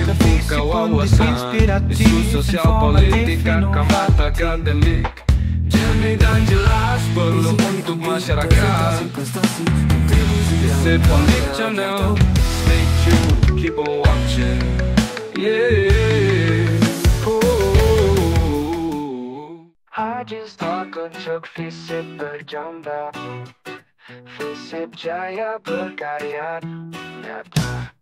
membuka wawasan isu sosial politik akan akademik, jernih dan jelas perlu untuk masyarakat. Visip Undip Channel, stay tuned, keep on watching. Yeah. I just talk untuk Visip berjamba, Visip jaya berkarya nyata.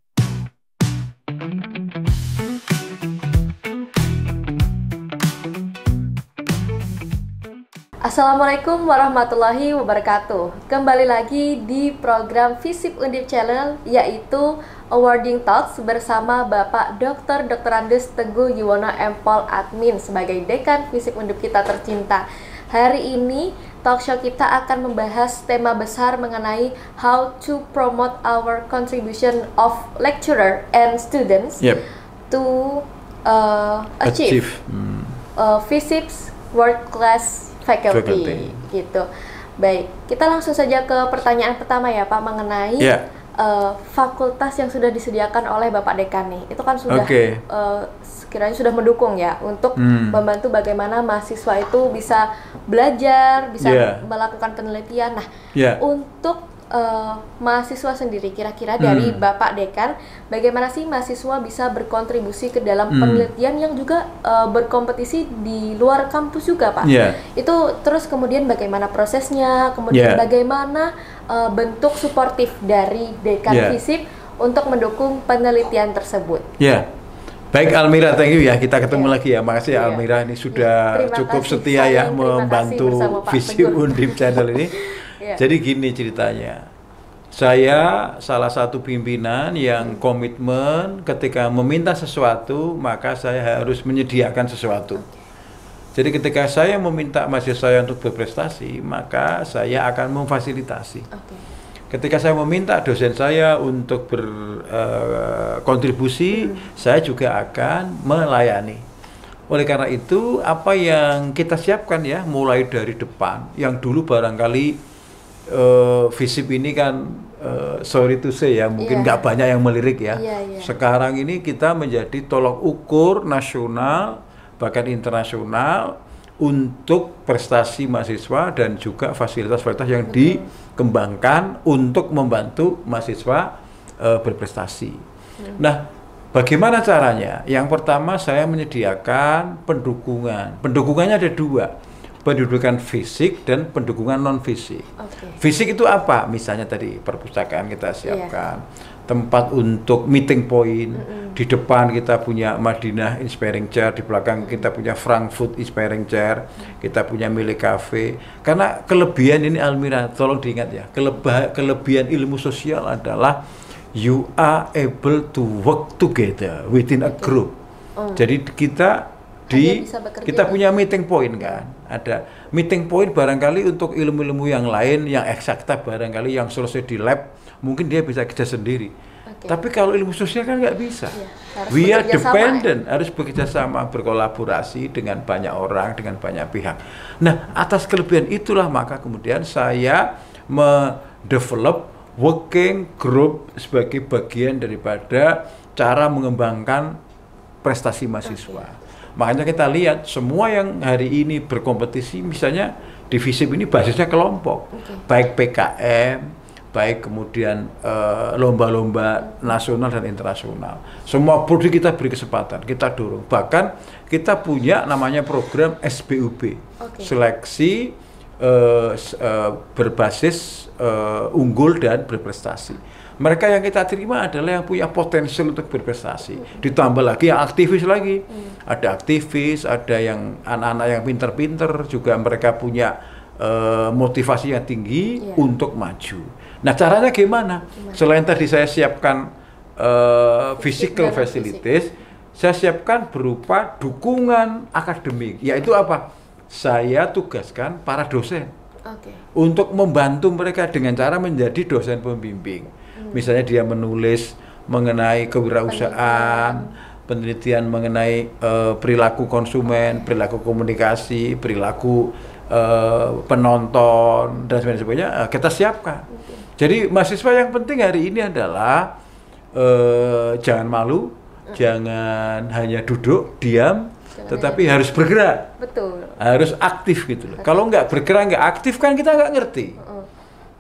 Assalamualaikum warahmatullahi wabarakatuh. Kembali lagi di program Visip Undip Channel, yaitu Awarding Talks bersama Bapak Dr. Andes Teguh Yuwono Empol Admin sebagai Dekan Visip Undip kita tercinta. Hari ini talkshow kita akan membahas tema besar mengenai how to promote our contribution of lecturer and students to achieve Visip's world class faculty gitu. Baik, kita langsung saja ke pertanyaan pertama ya Pak, mengenai fakultas yang sudah disediakan oleh Bapak Dekan nih. Itu kan sudah sekiranya sudah mendukung ya untuk membantu bagaimana mahasiswa itu bisa belajar, bisa melakukan penelitian. Nah, untuk mahasiswa sendiri kira-kira dari Bapak Dekan, bagaimana sih mahasiswa bisa berkontribusi ke dalam penelitian yang juga berkompetisi di luar kampus juga Pak? Itu terus kemudian bagaimana prosesnya, kemudian bagaimana bentuk suportif dari Dekan Visip untuk mendukung penelitian tersebut? Baik Almira, thank you ya, kita ketemu lagi ya. Makasih ya Almira, ini sudah cukup setia ya membantu Visip Undip Channel ini. Jadi gini ceritanya, saya salah satu pimpinan yang komitmen ketika meminta sesuatu, maka saya harus menyediakan sesuatu. Jadi ketika saya meminta mahasiswa saya untuk berprestasi, maka saya akan memfasilitasi. Ketika saya meminta dosen saya untuk berkontribusi, saya juga akan melayani. Oleh karena itu, apa yang kita siapkan ya, mulai dari depan, yang dulu barangkali Visip ini kan sorry to say ya, mungkin nggak banyak yang melirik ya. Sekarang ini kita menjadi tolok ukur nasional bahkan internasional untuk prestasi mahasiswa dan juga fasilitas-fasilitas yang dikembangkan untuk membantu mahasiswa berprestasi. Nah, bagaimana caranya? Yang pertama, saya menyediakan pendukungan. Pendukungannya ada dua. Pendudukan fisik dan pendukungan non fisik. Fisik itu apa? Misalnya tadi perpustakaan kita siapkan, tempat untuk meeting point. Di depan kita punya Madinah Inspiring Chair, di belakang kita punya Frankfurt Inspiring Chair, kita punya Milik Cafe. Karena kelebihan ini Almira, tolong diingat ya, kelebihan ilmu sosial adalah you are able to work together within a group. Jadi kita punya meeting point kan, ada meeting point barangkali untuk ilmu-ilmu yang lain yang eksakta, barangkali yang selesai di lab mungkin dia bisa kerja sendiri. Tapi kalau ilmu sosial kan nggak bisa. We are dependent, harus bekerja sama, berkolaborasi dengan banyak orang, dengan banyak pihak. Nah, atas kelebihan itulah maka kemudian saya mendevelop working group sebagai bagian daripada cara mengembangkan prestasi mahasiswa. Makanya kita lihat semua yang hari ini berkompetisi, misalnya di Visip ini basisnya kelompok, baik PKM, baik kemudian lomba-lomba nasional dan internasional. Semua prodi kita beri kesempatan, kita dorong. Bahkan kita punya namanya program SBUB, seleksi berbasis unggul dan berprestasi. Mereka yang kita terima adalah yang punya potensial untuk berprestasi. Ditambah lagi yang aktivis lagi. Ada aktivis, ada yang anak-anak yang pinter-pinter, juga mereka punya motivasi yang tinggi untuk maju. Nah, caranya gimana? Selain tadi saya siapkan physical facilities, saya siapkan berupa dukungan akademik. Yaitu apa? Saya tugaskan para dosen untuk membantu mereka dengan cara menjadi dosen pembimbing. Misalnya dia menulis mengenai kewirausahaan, penelitian mengenai perilaku konsumen, perilaku komunikasi, perilaku penonton dan sebagainya, kita siapkan. Jadi mahasiswa yang penting hari ini adalah jangan malu, jangan hanya duduk diam, tetapi harus bergerak. Betul. Harus aktif gitu loh. Kalau nggak bergerak, nggak aktif kan kita nggak ngerti.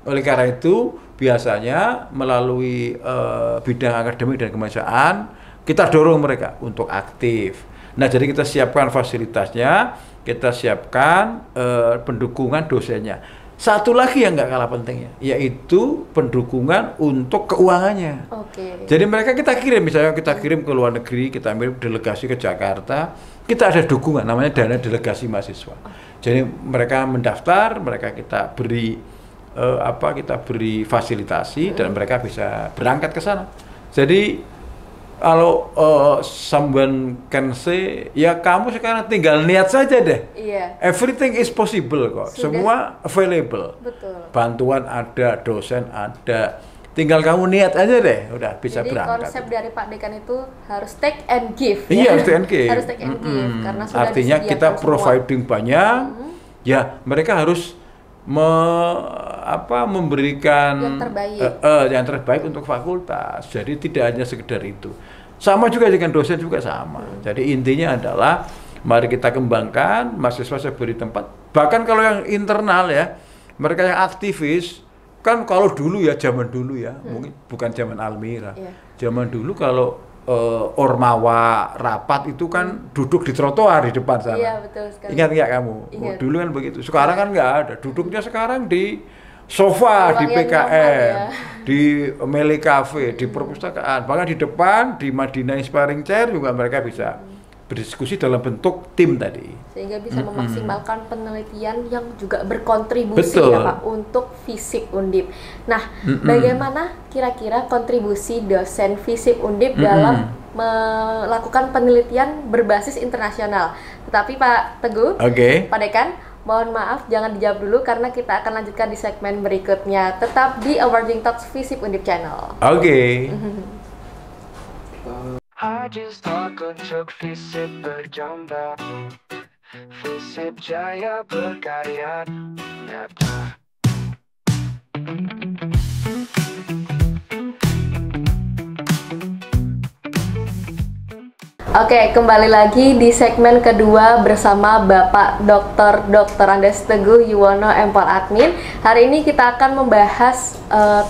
Oleh karena itu biasanya melalui bidang akademik dan kemanusiaan kita dorong mereka untuk aktif. Nah, jadi kita siapkan fasilitasnya, kita siapkan pendukungan dosennya. Satu lagi yang nggak kalah pentingnya, yaitu pendukungan untuk keuangannya. Jadi mereka kita kirim, misalnya kita kirim ke luar negeri, kita ambil delegasi ke Jakarta, kita ada dukungan, namanya dana delegasi mahasiswa. Jadi mereka mendaftar, mereka kita beri kita beri fasilitasi dan mereka bisa berangkat ke sana. Jadi kalau someone can say, ya kamu sekarang tinggal niat saja deh. Iya. Everything is possible kok. Semua available. Betul. Bantuan ada, dosen ada. Tinggal kamu niat aja deh, udah bisa Jadi berangkat. konsep dari Pak Dekan itu harus take and give. Iya, harus take and give. Harus take and give karena sudah artinya kita providing banyak, ya mereka harus memberikan yang terbaik untuk fakultas. Jadi tidak hanya sekedar itu. Sama juga dengan dosen juga sama. Jadi intinya adalah mari kita kembangkan, mahasiswa saya beri tempat. Bahkan kalau yang internal ya, mereka yang aktivis kan kalau dulu ya, zaman dulu ya, mungkin bukan zaman Almira. Zaman dulu kalau Ormawa rapat itu kan duduk di trotoar di depan sana. Iya, betul sekali. Ingat nggak kamu? Ingat. Dulu kan begitu. Sekarang kan nggak ada. Duduknya sekarang di sofa, di PKN, di Mele Cafe, di perpustakaan. Bahkan di depan, di Madinah Inspiring Chair juga mereka bisa berdiskusi dalam bentuk tim tadi. Sehingga bisa memaksimalkan penelitian yang juga berkontribusi ya Pak untuk FISIP Undip. Nah, bagaimana kira-kira kontribusi dosen FISIP Undip dalam melakukan penelitian berbasis internasional? Tetapi Pak Teguh, Pak Dekan, mohon maaf jangan dijawab dulu karena kita akan lanjutkan di segmen berikutnya. Tetap di Awarding Talks FISIP Undip Channel. I just thought untuk FISIP berjamba, FISIP jaya berkarya nyata. Oke, kembali lagi di segmen kedua bersama Bapak Dr. Andes Teguh Yuwono, Empol Admin. Hari ini kita akan membahas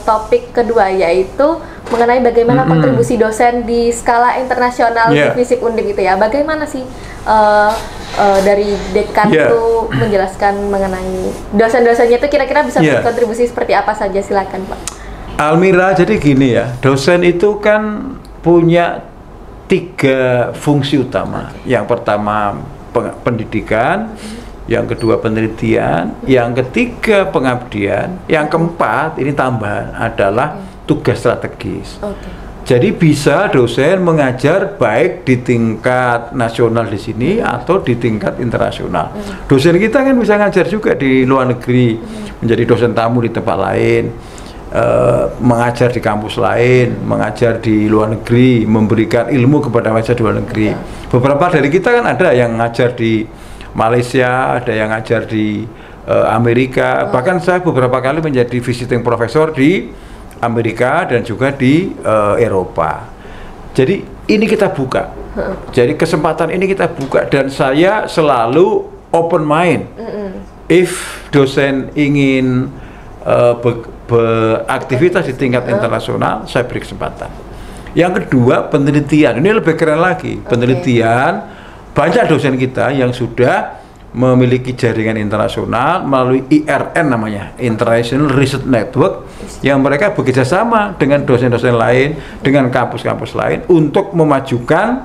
topik kedua, yaitu mengenai bagaimana kontribusi dosen di skala internasional di FISIP Undip itu ya. Bagaimana sih dari dekan itu menjelaskan mengenai dosen-dosennya itu kira-kira bisa berkontribusi seperti apa saja, silakan Pak. Almira, jadi gini ya, dosen itu kan punya 3 fungsi utama. Yang pertama pendidikan, yang kedua penelitian, yang ketiga pengabdian, yang keempat ini tambahan adalah tugas strategis. Jadi bisa dosen mengajar baik di tingkat nasional di sini atau di tingkat internasional. Dosen kita kan bisa ngajar juga di luar negeri, menjadi dosen tamu di tempat lain. Mengajar di kampus lain, mengajar di luar negeri, memberikan ilmu kepada mahasiswa di luar negeri. Beberapa dari kita kan ada yang ngajar di Malaysia, ada yang ngajar di Amerika. Bahkan saya beberapa kali menjadi visiting professor di Amerika dan juga di Eropa. Jadi ini kita buka. Jadi kesempatan ini kita buka dan saya selalu open mind. If dosen ingin beraktivitas di tingkat internasional, saya beri kesempatan. Yang kedua, penelitian. Ini lebih keren lagi. Penelitian, banyak dosen kita yang sudah memiliki jaringan internasional melalui IRN namanya, International Research Network, yang mereka bekerja sama dengan dosen-dosen lain, dengan kampus-kampus lain untuk memajukan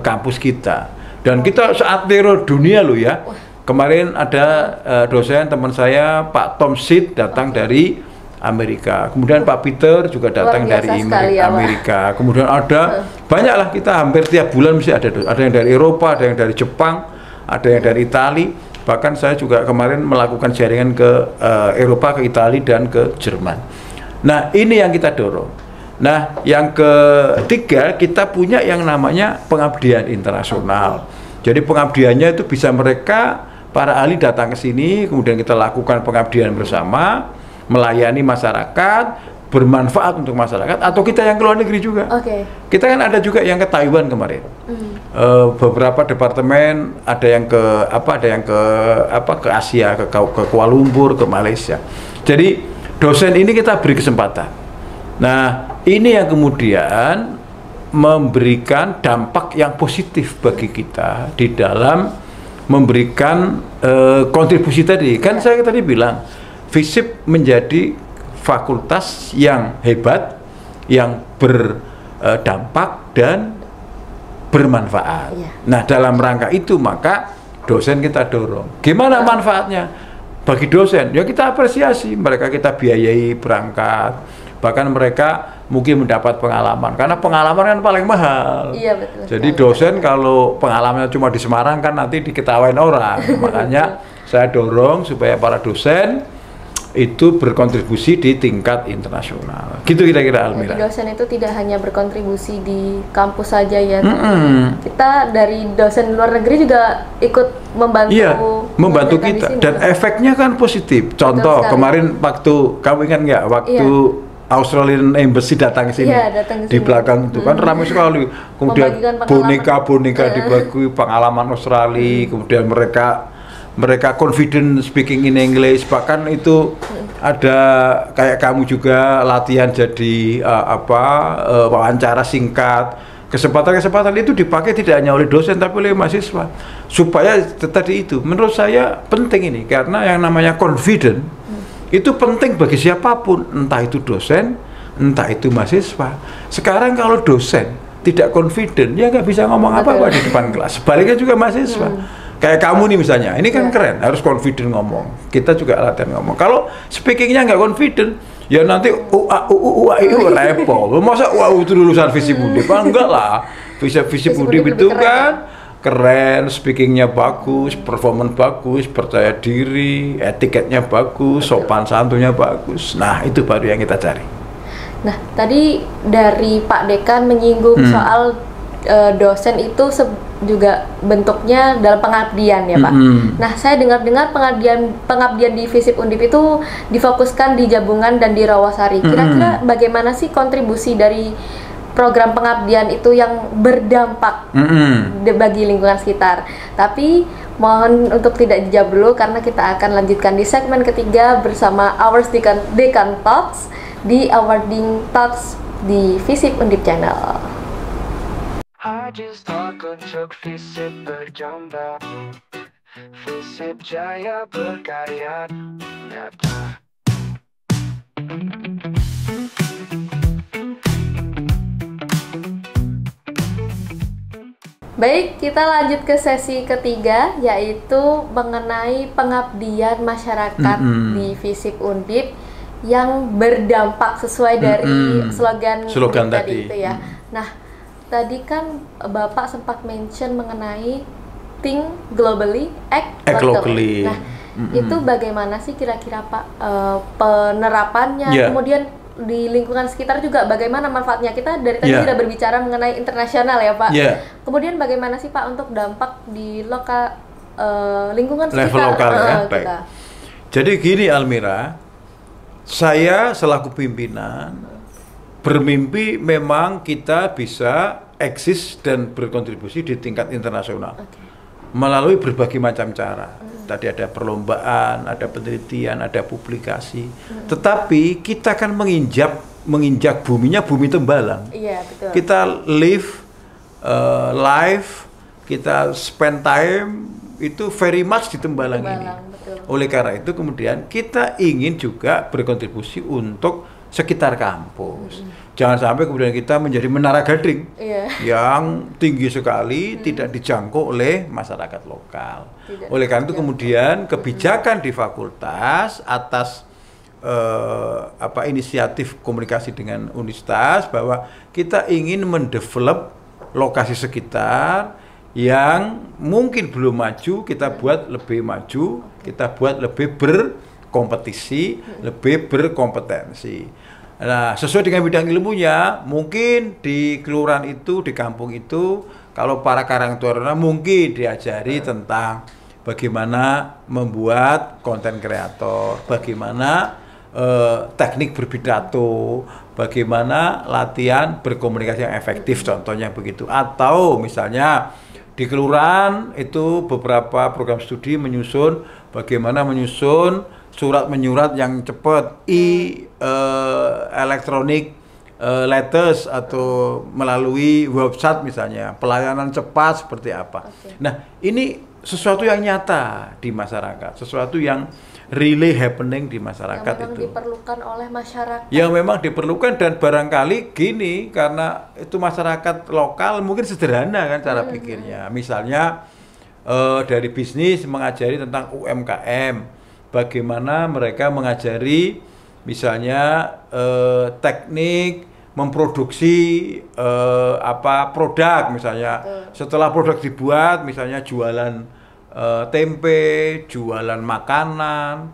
kampus kita. Dan kita saat teror dunia loh ya. Kemarin ada dosen teman saya, Pak Tom Sid, datang dari Amerika. Kemudian Pak Peter juga datang dari Amerika. Kemudian ada banyaklah, kita hampir tiap bulan mesti ada yang dari Eropa, ada yang dari Jepang, ada yang dari Itali. Bahkan saya juga kemarin melakukan jaringan ke Eropa, ke Itali dan ke Jerman. Nah, ini yang kita dorong. Nah, yang ketiga, kita punya yang namanya pengabdian internasional. Jadi pengabdiannya itu bisa mereka para ahli datang ke sini, kemudian kita lakukan pengabdian bersama, melayani masyarakat, bermanfaat untuk masyarakat, atau kita yang ke luar negeri juga. Kita kan ada juga yang ke Taiwan kemarin. Beberapa departemen ada yang ke ke Asia, ke Kuala Lumpur, ke Malaysia. Jadi dosen ini kita beri kesempatan. Nah, ini yang kemudian memberikan dampak yang positif bagi kita di dalam memberikan kontribusi tadi. Kan saya tadi bilang, FISIP menjadi fakultas yang hebat, yang berdampak dan bermanfaat. Nah, dalam rangka itu maka dosen kita dorong. Gimana manfaatnya bagi dosen? Ya kita apresiasi, mereka kita biayai berangkat, bahkan mereka mungkin mendapat pengalaman, karena pengalaman kan paling mahal. Iya, betul. Jadi dosen kalau pengalamannya cuma di Semarang kan nanti diketawain orang. Makanya saya dorong supaya para dosen itu berkontribusi di tingkat internasional. Gitu kira-kira, Almira. Jadi dosen itu tidak hanya berkontribusi di kampus saja ya. Kita dari dosen luar negeri juga ikut membantu. Iya, membantu kita. Dan efeknya kan positif. Contoh kemarin waktu, kamu ingat nggak waktu Australian Embassy datang ke sini, di belakang itu kan ramai sekali. Kemudian boneka-boneka dibagi pengalaman Australia, kemudian mereka confident speaking in English, bahkan itu ada kayak kamu juga latihan jadi wawancara singkat. Kesempatan-kesempatan itu dipakai tidak hanya oleh dosen tapi oleh mahasiswa, supaya tadi itu menurut saya penting ini, karena yang namanya confident itu penting bagi siapapun, entah itu dosen, entah itu mahasiswa. Sekarang kalau dosen tidak confident, ya nggak bisa ngomong apa-apa di depan kelas. Sebaliknya juga mahasiswa. Kayak kamu nih misalnya, ini kan keren, harus confident ngomong. Kita juga latihan ngomong. Kalau speakingnya nggak confident, ya nanti repot. Masa itu lulusan FISIP Undip? Enggak lah. FISIP Undip itu kan keren, speakingnya bagus, performance bagus, percaya diri, etiketnya bagus, sopan santunnya bagus. Nah, itu baru yang kita cari. Nah, tadi dari Pak Dekan menyinggung soal dosen itu juga bentuknya dalam pengabdian ya Pak. Nah, saya dengar-dengar pengabdian di FISIP Undip itu difokuskan di Jabungan dan di Rawasari. Kira-kira bagaimana sih kontribusi dari program pengabdian itu yang berdampak bagi lingkungan sekitar? Tapi mohon untuk tidak dijawab dulu, karena kita akan lanjutkan di segmen ketiga bersama Our Dekan Talks di Awarding Talks di FISIP Undip Channel. I just thought untuk FISIP berjamba, FISIP jaya berkarya nyata. Baik, kita lanjut ke sesi ketiga, yaitu mengenai pengabdian masyarakat di FISIP Undip yang berdampak sesuai dari slogan tadi itu ya. Nah, tadi kan Bapak sempat mention mengenai think globally, act locally. Nah, itu bagaimana sih kira-kira Pak penerapannya? Kemudian di lingkungan sekitar juga bagaimana manfaatnya? Kita dari tadi sudah berbicara mengenai internasional ya Pak. Kemudian bagaimana sih Pak untuk dampak di lingkungan sekitar? Level lokal ya. Baik. Jadi gini Almira, saya selaku pimpinan bermimpi memang kita bisa eksis dan berkontribusi di tingkat internasional melalui berbagai macam cara. Tadi ada perlombaan, ada penelitian, ada publikasi. Tetapi kita kan menginjak buminya bumi Tembalang. Iya, betul. Kita live, kita spend time itu very much di Tembalang ini. Betul. Oleh karena itu kemudian kita ingin juga berkontribusi untuk sekitar kampus. Jangan sampai kemudian kita menjadi menara gading yang tinggi sekali, tidak dijangkau oleh masyarakat lokal. Oleh karena itu kemudian kebijakan di fakultas atas inisiatif komunikasi dengan universitas bahwa kita ingin mendevelop lokasi sekitar yang mungkin belum maju, kita buat lebih maju, kita buat lebih berkompetisi, lebih berkompetensi. Nah, sesuai dengan bidang ilmunya, mungkin di kelurahan itu, di kampung itu, kalau para karang taruna mungkin diajari tentang bagaimana membuat konten kreator, bagaimana teknik berpidato, bagaimana latihan berkomunikasi yang efektif, contohnya begitu. Atau misalnya di kelurahan itu beberapa program studi menyusun bagaimana menyusun surat menyurat yang cepat, elektronik letters atau melalui website misalnya, pelayanan cepat seperti apa. Nah, ini sesuatu yang nyata di masyarakat, sesuatu yang really happening di masyarakat, yang memang itu diperlukan oleh masyarakat. Yang memang diperlukan, dan barangkali gini, karena itu masyarakat lokal mungkin sederhana kan cara pikirnya. Misalnya dari bisnis mengajari tentang UMKM, bagaimana mereka mengajari misalnya teknik memproduksi produk misalnya. Setelah produk dibuat misalnya jualan tempe, jualan makanan,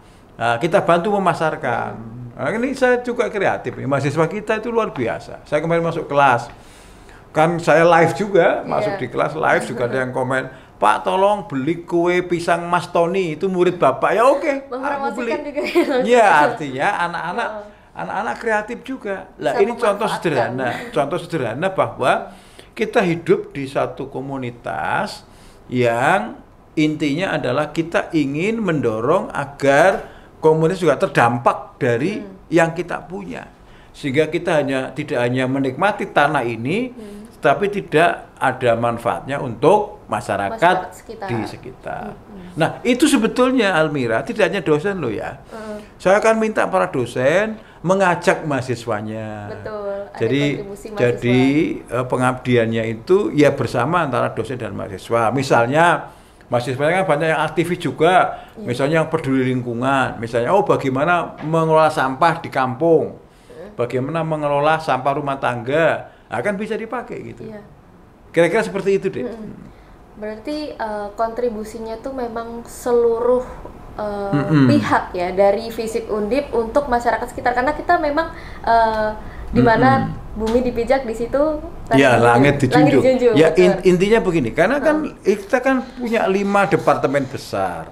kita bantu memasarkan. Nah, ini saya juga kreatif, mahasiswa kita itu luar biasa. Saya kemarin masuk kelas, kan saya live juga, masuk di kelas live juga ada yang komen, Pak tolong beli kue pisang Mas Tony, itu murid Bapak. Ya oke, aku beli. Ya artinya anak-anak kreatif juga. Lah ini contoh sederhana bahwa kita hidup di satu komunitas yang intinya adalah kita ingin mendorong agar komunitas juga terdampak dari yang kita punya, sehingga kita tidak hanya menikmati tanah ini, tapi tidak ada manfaatnya untuk masyarakat di sekitar. Nah, itu sebetulnya Almira tidak hanya dosen loh ya. Saya akan minta para dosen mengajak mahasiswanya. Betul. Jadi pengabdiannya itu ya bersama antara dosen dan mahasiswa. Misalnya mahasiswa kan banyak yang aktivis juga, misalnya yang peduli lingkungan, misalnya bagaimana mengelola sampah di kampung, bagaimana mengelola sampah rumah tangga, akan bisa dipakai gitu. Kira-kira seperti itu deh. Berarti kontribusinya tuh memang seluruh pihak ya, dari FISIP Undip untuk masyarakat sekitar, karena kita memang di mana bumi dipijak di situ langit dijunjung. Ya intinya begini, karena kan kita kan punya 5 departemen besar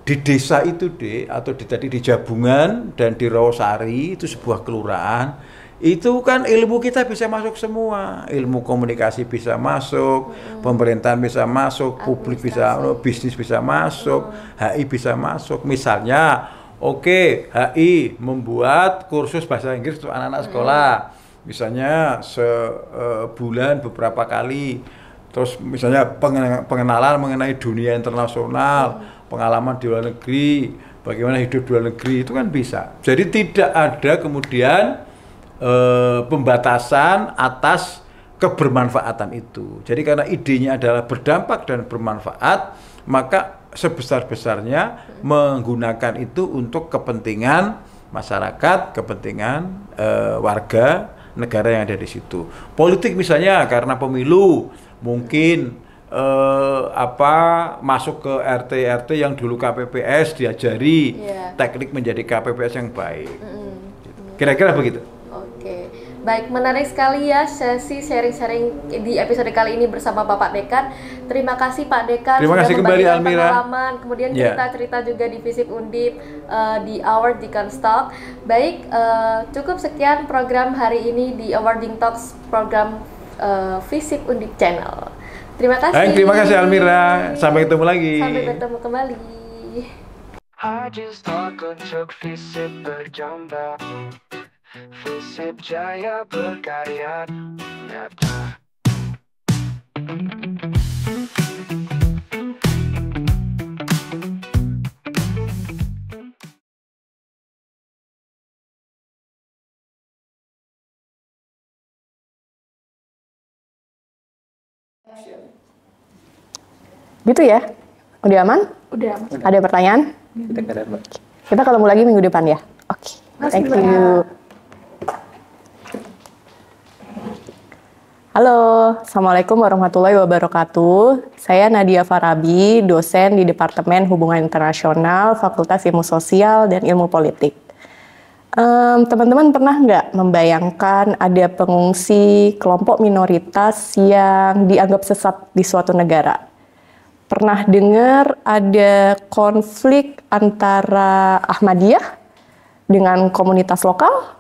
di desa itu atau tadi di Jabungan dan di Rawasari, itu sebuah kelurahan. Itu kan ilmu kita bisa masuk semua, ilmu komunikasi bisa masuk, pemerintahan bisa masuk, publik bisa, bisnis bisa masuk, HI bisa masuk. Misalnya HI membuat kursus bahasa Inggris untuk anak-anak sekolah, misalnya sebulan beberapa kali. Terus misalnya pengenalan mengenai dunia internasional, pengalaman di luar negeri, bagaimana hidup di luar negeri, itu kan bisa. Jadi tidak ada kemudian pembatasan atas kebermanfaatan itu. Jadi karena idenya adalah berdampak dan bermanfaat, maka sebesar-besarnya menggunakan itu untuk kepentingan masyarakat, kepentingan warga negara yang ada di situ. Politik misalnya karena pemilu, mungkin masuk ke RT yang dulu KPPS, diajari teknik menjadi KPPS yang baik. Kira-kira begitu. Oke, baik, menarik sekali ya sesi sharing-sharing di episode kali ini bersama Bapak Dekan. Terima kasih Pak Dekan sudah membagikan pengalaman, kemudian cerita-cerita juga di FISIP Undip di Award Dekan Talk. Baik, cukup sekian program hari ini di Awarding Talks, program FISIP Undip Channel. Terima kasih. Baik, terima kasih Almira. Sampai ketemu lagi. Sampai bertemu kembali. FISIP Jaya berkarya nyata. Gitu ya? Udah aman? Udah aman. Ada pertanyaan? Kita ketemu lagi minggu depan ya? Oke. Thank you. Halo, Assalamualaikum warahmatullahi wabarakatuh. Saya Nadia Farabi, dosen di Departemen Hubungan Internasional, Fakultas Ilmu Sosial dan Ilmu Politik. Teman-teman pernah nggak membayangkan ada pengungsi kelompok minoritas yang dianggap sesat di suatu negara? Pernah dengar ada konflik antara Ahmadiyah dengan komunitas lokal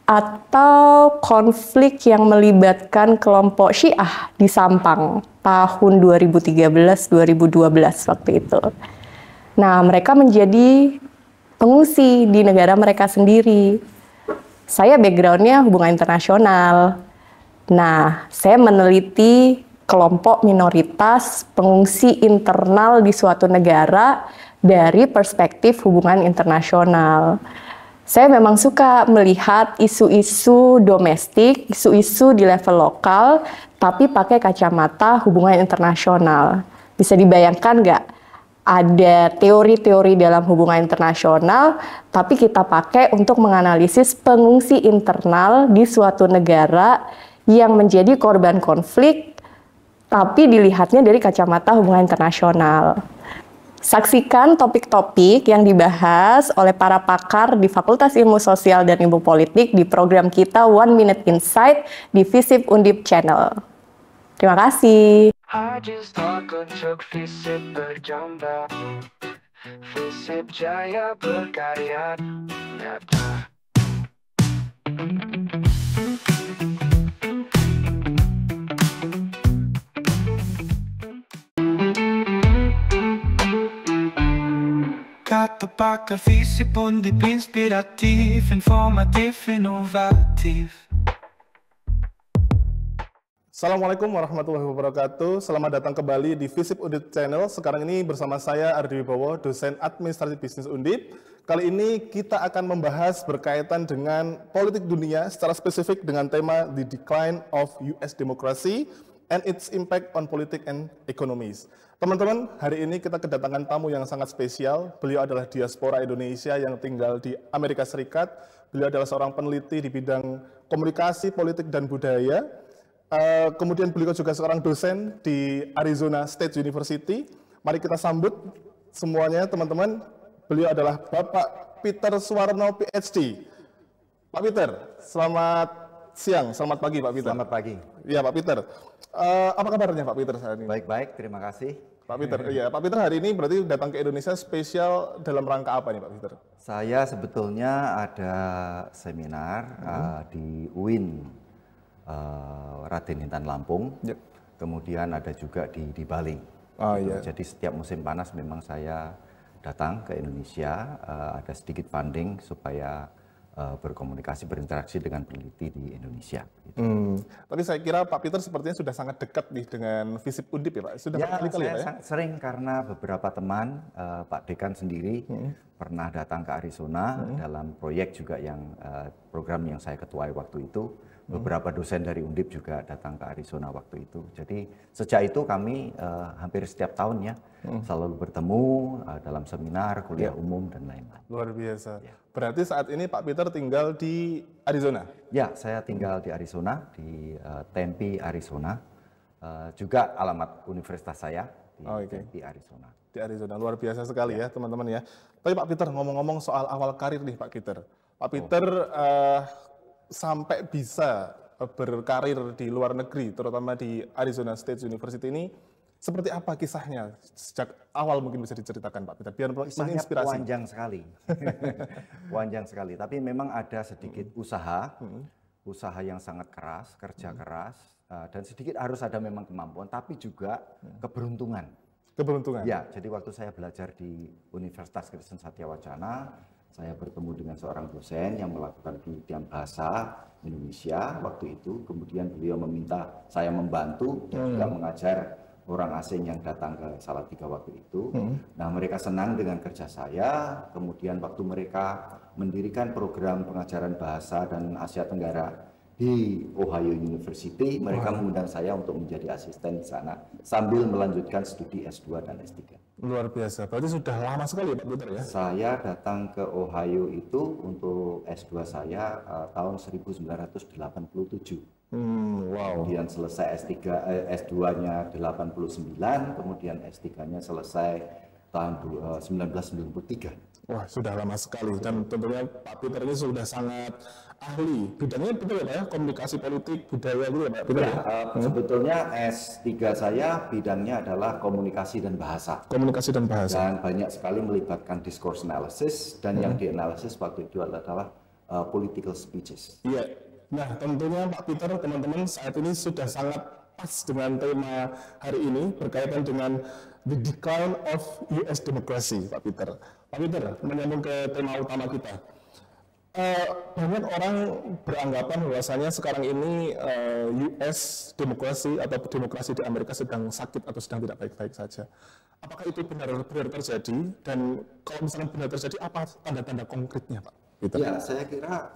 atau konflik yang melibatkan kelompok Syiah di Sampang tahun 2013-2012 waktu itu. Nah, mereka menjadi pengungsi di negara mereka sendiri. Saya background-nya hubungan internasional. Nah, saya meneliti kelompok minoritas pengungsi internal di suatu negara dari perspektif hubungan internasional. Saya memang suka melihat isu-isu domestik, isu-isu di level lokal, tapi pakai kacamata hubungan internasional. Bisa dibayangkan nggak? Ada teori-teori dalam hubungan internasional, tapi kita pakai untuk menganalisis pengungsi internal di suatu negara yang menjadi korban konflik, tapi dilihatnya dari kacamata hubungan internasional. Saksikan topik-topik yang dibahas oleh para pakar di Fakultas Ilmu Sosial dan Ilmu Politik di program kita One Minute Insight di FISIP Undip Channel. Terima kasih. FISIP Jaya berkarya nyata. Kata pakar FISIP Undip inspiratif, informatif, inovatif. Assalamualaikum warahmatullahi wabarakatuh. Selamat datang kembali di FISIP Undip Channel. Sekarang ini bersama saya Ardi Wibowo, dosen Administrasi Bisnis Undip. Kali ini kita akan membahas berkaitan dengan politik dunia, secara spesifik dengan tema The Decline of US Democracy and its impact on politics and economies. Teman-teman, hari ini kita kedatangan tamu yang sangat spesial. Beliau adalah diaspora Indonesia yang tinggal di Amerika Serikat. Beliau adalah seorang peneliti di bidang komunikasi, politik, dan budaya. Kemudian beliau juga seorang dosen di Arizona State University. Mari kita sambut semuanya, teman-teman. Beliau adalah Bapak Peter Suwarno, PhD. Pak Peter, selamat siang, selamat pagi Pak Peter. Selamat pagi. Ya Pak Peter, apa kabarnya Pak Peter saat ini? Baik-baik, terima kasih. Pak Peter, iya Pak Peter hari ini berarti datang ke Indonesia spesial dalam rangka apa nih Pak Peter? Saya sebetulnya ada seminar di UIN Raden Intan Lampung, kemudian ada juga di Bali. Oh, iya. Jadi setiap musim panas memang saya datang ke Indonesia, ada sedikit funding supaya berkomunikasi, berinteraksi dengan peneliti di Indonesia. Gitu. Tapi saya kira Pak Peter sepertinya sudah sangat dekat nih dengan FISIP Undip ya Pak? Sudah berkali-kali ya Pak? Sangat sering karena beberapa teman, Pak Dekan sendiri pernah datang ke Arizona dalam proyek juga yang program yang saya ketuai waktu itu. Beberapa dosen dari Undip juga datang ke Arizona waktu itu. Jadi sejak itu kami hampir setiap tahun ya selalu bertemu dalam seminar, kuliah umum dan lain-lain. Luar biasa. Ya. Berarti saat ini Pak Peter tinggal di Arizona? Ya, saya tinggal di Arizona, di Tempe, Arizona. Juga alamat universitas saya di Tempe, Arizona. Di Arizona, luar biasa sekali ya teman-teman ya. Tapi Pak Peter, ngomong-ngomong soal awal karir nih Pak Peter. Pak Peter sampai bisa berkarir di luar negeri, terutama di Arizona State University ini, seperti apa kisahnya sejak awal mungkin bisa diceritakan Pak Peter, biar Kisahnya menginspirasi. panjang sekali, panjang sekali. Tapi memang ada sedikit usaha yang sangat keras, kerja keras, dan sedikit harus ada memang kemampuan, tapi juga keberuntungan. Keberuntungan? Ya, jadi waktu saya belajar di Universitas Kristen Satya Wacana, saya bertemu dengan seorang dosen yang melakukan penelitian bahasa Indonesia waktu itu. Kemudian beliau meminta saya membantu dan juga mengajar orang asing yang datang ke Salatiga waktu itu. Nah, mereka senang dengan kerja saya. Kemudian waktu mereka mendirikan program pengajaran bahasa dan Asia Tenggara di Ohio University, mereka mengundang saya untuk menjadi asisten di sana sambil melanjutkan studi S2 dan S3. Luar biasa, berarti sudah lama sekali ya Pak Peter ya? Saya datang ke Ohio itu untuk S2 saya tahun 1987. Wow. Kemudian selesai S2-nya 89, kemudian S3-nya selesai tahun 1993. Wah, sudah lama sekali, dan tentunya Pak Peter ini sudah sangat ahli bidangnya, betul ya Pak ya, komunikasi politik budaya gitu ya Pak Peter ya? Sebetulnya S3 saya bidangnya adalah komunikasi dan bahasa. Komunikasi dan bahasa. Dan banyak sekali melibatkan discourse analysis, dan yang dianalisis waktu itu adalah political speeches. Iya. Nah, tentunya Pak Peter, teman-teman, saat ini sudah sangat pas dengan tema hari ini berkaitan dengan the decline of US democracy, Pak Peter. Pak Peter, menyambung ke tema utama kita. Banyak orang beranggapan bahwasanya sekarang ini US demokrasi atau demokrasi di Amerika sedang sakit atau sedang tidak baik-baik saja. Apakah itu benar-benar terjadi? Dan kalau misalnya benar terjadi, apa tanda-tanda konkretnya, Pak Peter? Ya, saya kira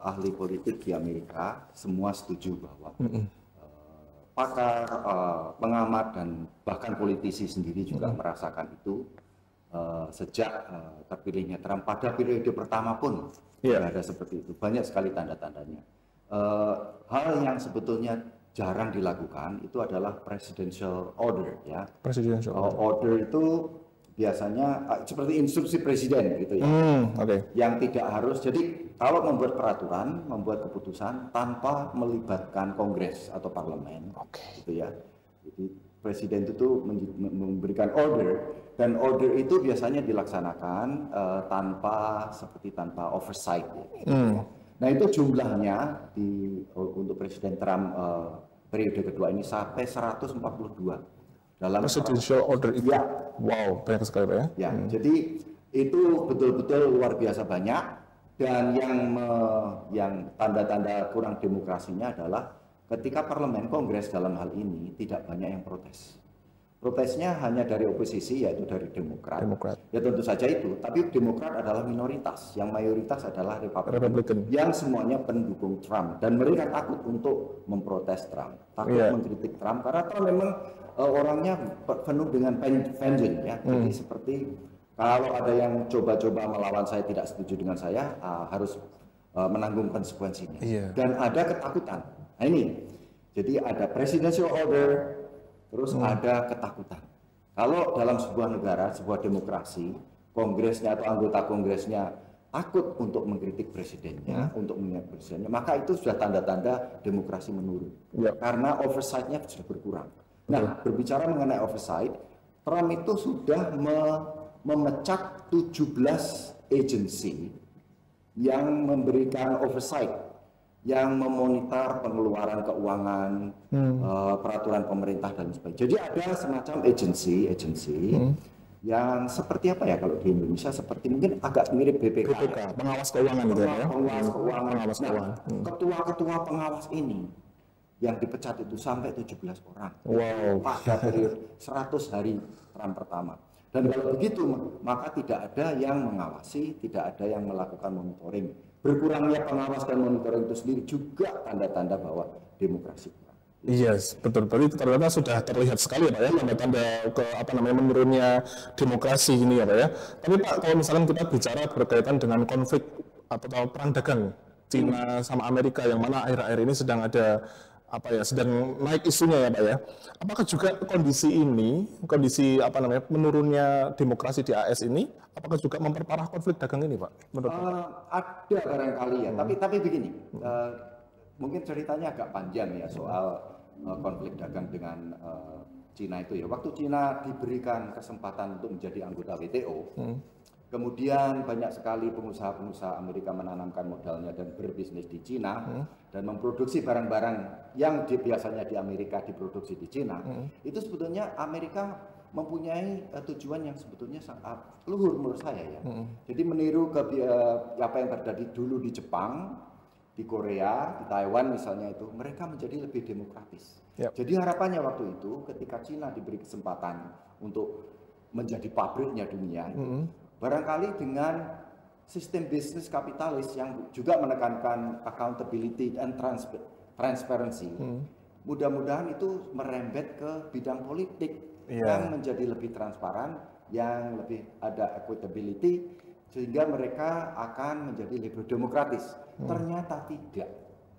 ahli politik di Amerika semua setuju bahwa pakar, pengamat, dan bahkan politisi sendiri juga merasakan itu sejak terpilihnya Trump. Pada periode pertama pun ada seperti itu, banyak sekali tanda-tandanya. Hal yang sebetulnya jarang dilakukan itu adalah presidential order, ya. Presidential order itu biasanya seperti instruksi presiden gitu ya, yang tidak harus. Jadi kalau membuat peraturan, membuat keputusan tanpa melibatkan Kongres atau parlemen, gitu ya. Jadi presiden itu memberikan order, dan order itu biasanya dilaksanakan tanpa oversight, ya, gitu ya. Nah, itu jumlahnya untuk Presiden Trump periode kedua ini sampai 142 dalam presidential order itu. Ya. Wow, banyak sekali Pak ya. Ya, jadi itu betul-betul luar biasa banyak, dan yang tanda-tanda kurang demokrasinya adalah ketika parlemen Kongres dalam hal ini tidak banyak yang protes. Protesnya hanya dari oposisi, yaitu dari Demokrat. Ya tentu saja itu, tapi Demokrat adalah minoritas, yang mayoritas adalah Republikan, yang semuanya pendukung Trump, dan mereka takut untuk memprotes Trump, takut mengkritik Trump, karena Trump memang orangnya penuh dengan vengeance, ya. Jadi seperti kalau ada yang coba-coba melawan saya, tidak setuju dengan saya, harus menanggung konsekuensinya. Dan ada ketakutan. Nah ini, jadi ada presidential order, terus ada ketakutan. Kalau dalam sebuah negara, sebuah demokrasi, Kongresnya atau anggota Kongresnya takut untuk mengkritik presidennya, untuk mengingat presidennya, maka itu sudah tanda-tanda demokrasi menurun. Karena oversight-nya sudah berkurang. Nah, berbicara mengenai oversight, Trump itu sudah memecat 17 agensi yang memberikan oversight, yang memonitor pengeluaran keuangan, peraturan pemerintah dan sebagainya. Jadi ada semacam agensi yang seperti apa ya kalau di Indonesia, seperti mungkin agak mirip BPK, pengawas keuangan gitu ya. Pengawas keuangan. Ketua-ketua pengawas ini yang dipecat itu sampai 17 orang. Pada periode 100 hari Trump pertama. Dan kalau begitu, maka tidak ada yang mengawasi, tidak ada yang melakukan monitoring. Berkurangnya pengawas dan monitoring itu sendiri juga tanda-tanda bahwa demokrasi kurang. Yes, betul. Berarti ternyata sudah terlihat sekali ya Pak ya, tanda-tanda menurunnya demokrasi ini ya Pak ya. Tapi Pak, kalau misalnya kita bicara berkaitan dengan konflik atau perang dagang Cina sama Amerika, yang mana akhir-akhir ini sedang ada sedang naik isunya ya Pak ya. Apakah juga kondisi menurunnya demokrasi di AS ini, apakah juga memperparah konflik dagang ini Pak? Ada barangkali ya, tapi begini, mungkin ceritanya agak panjang ya soal konflik dagang dengan Cina itu ya. Waktu Cina diberikan kesempatan untuk menjadi anggota WTO, kemudian banyak sekali pengusaha-pengusaha Amerika menanamkan modalnya dan berbisnis di Cina dan memproduksi barang-barang yang biasanya di Amerika diproduksi di Cina. Itu sebetulnya Amerika mempunyai tujuan yang sebetulnya sangat luhur menurut saya ya. Jadi meniru apa yang terjadi dulu di Jepang, di Korea, di Taiwan misalnya itu, mereka menjadi lebih demokratis. Jadi harapannya waktu itu ketika Cina diberi kesempatan untuk menjadi pabriknya dunia itu, barangkali dengan sistem bisnis kapitalis yang juga menekankan accountability dan transparency, mudah-mudahan itu merembet ke bidang politik yang menjadi lebih transparan, yang lebih ada equitability, sehingga mereka akan menjadi lebih demokratis. Ternyata tidak.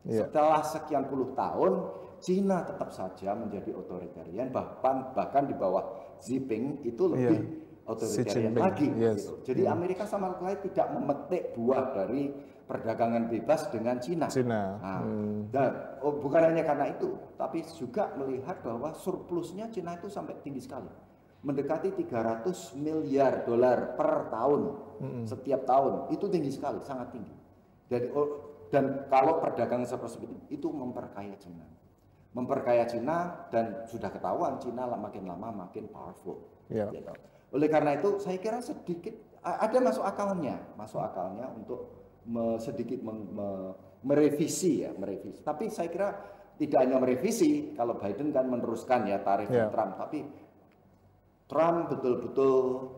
Setelah sekian puluh tahun, Cina tetap saja menjadi otoritarian, bahkan di bawah Xi Jinping itu lebih otoritarian lagi. Gitu. Jadi Amerika sama sekali tidak memetik buah dari perdagangan bebas dengan Cina. Nah, dan bukan hanya karena itu, tapi juga melihat bahwa surplusnya Cina itu sampai tinggi sekali, mendekati 300 miliar dolar per tahun setiap tahun. Itu tinggi sekali, sangat tinggi. Dan kalau perdagangan seperti itu memperkaya Cina, dan sudah ketahuan Cina makin lama makin powerful. Gitu. Oleh karena itu saya kira sedikit ada masuk akalnya untuk sedikit merevisi. Tapi saya kira tidak hanya merevisi, kalau Biden kan meneruskan ya tarif Trump, tapi Trump betul-betul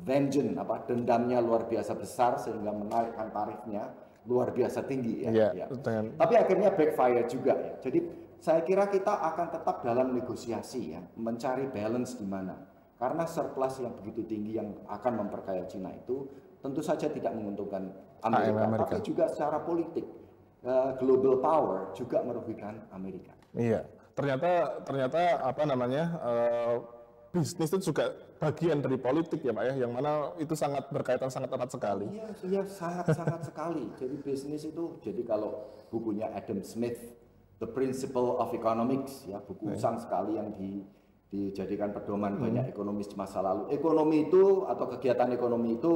vengeance, dendamnya luar biasa besar sehingga menaikkan tarifnya luar biasa tinggi ya. Tapi akhirnya backfire juga ya. Jadi saya kira kita akan tetap dalam negosiasi ya, mencari balance di mana. Karena surplus yang begitu tinggi yang akan memperkaya Cina itu tentu saja tidak menguntungkan Amerika. Tapi juga secara politik global power juga merugikan Amerika. Iya, ternyata bisnis itu juga bagian dari politik ya Pak ya, yang mana itu sangat berkaitan sangat erat sekali. Iya sangat sekali. Jadi bisnis itu, jadi kalau bukunya Adam Smith, The Principle of Economics ya, buku usang sekali yang dijadikan pedoman banyak ekonomis di masa lalu. Ekonomi itu atau kegiatan ekonomi itu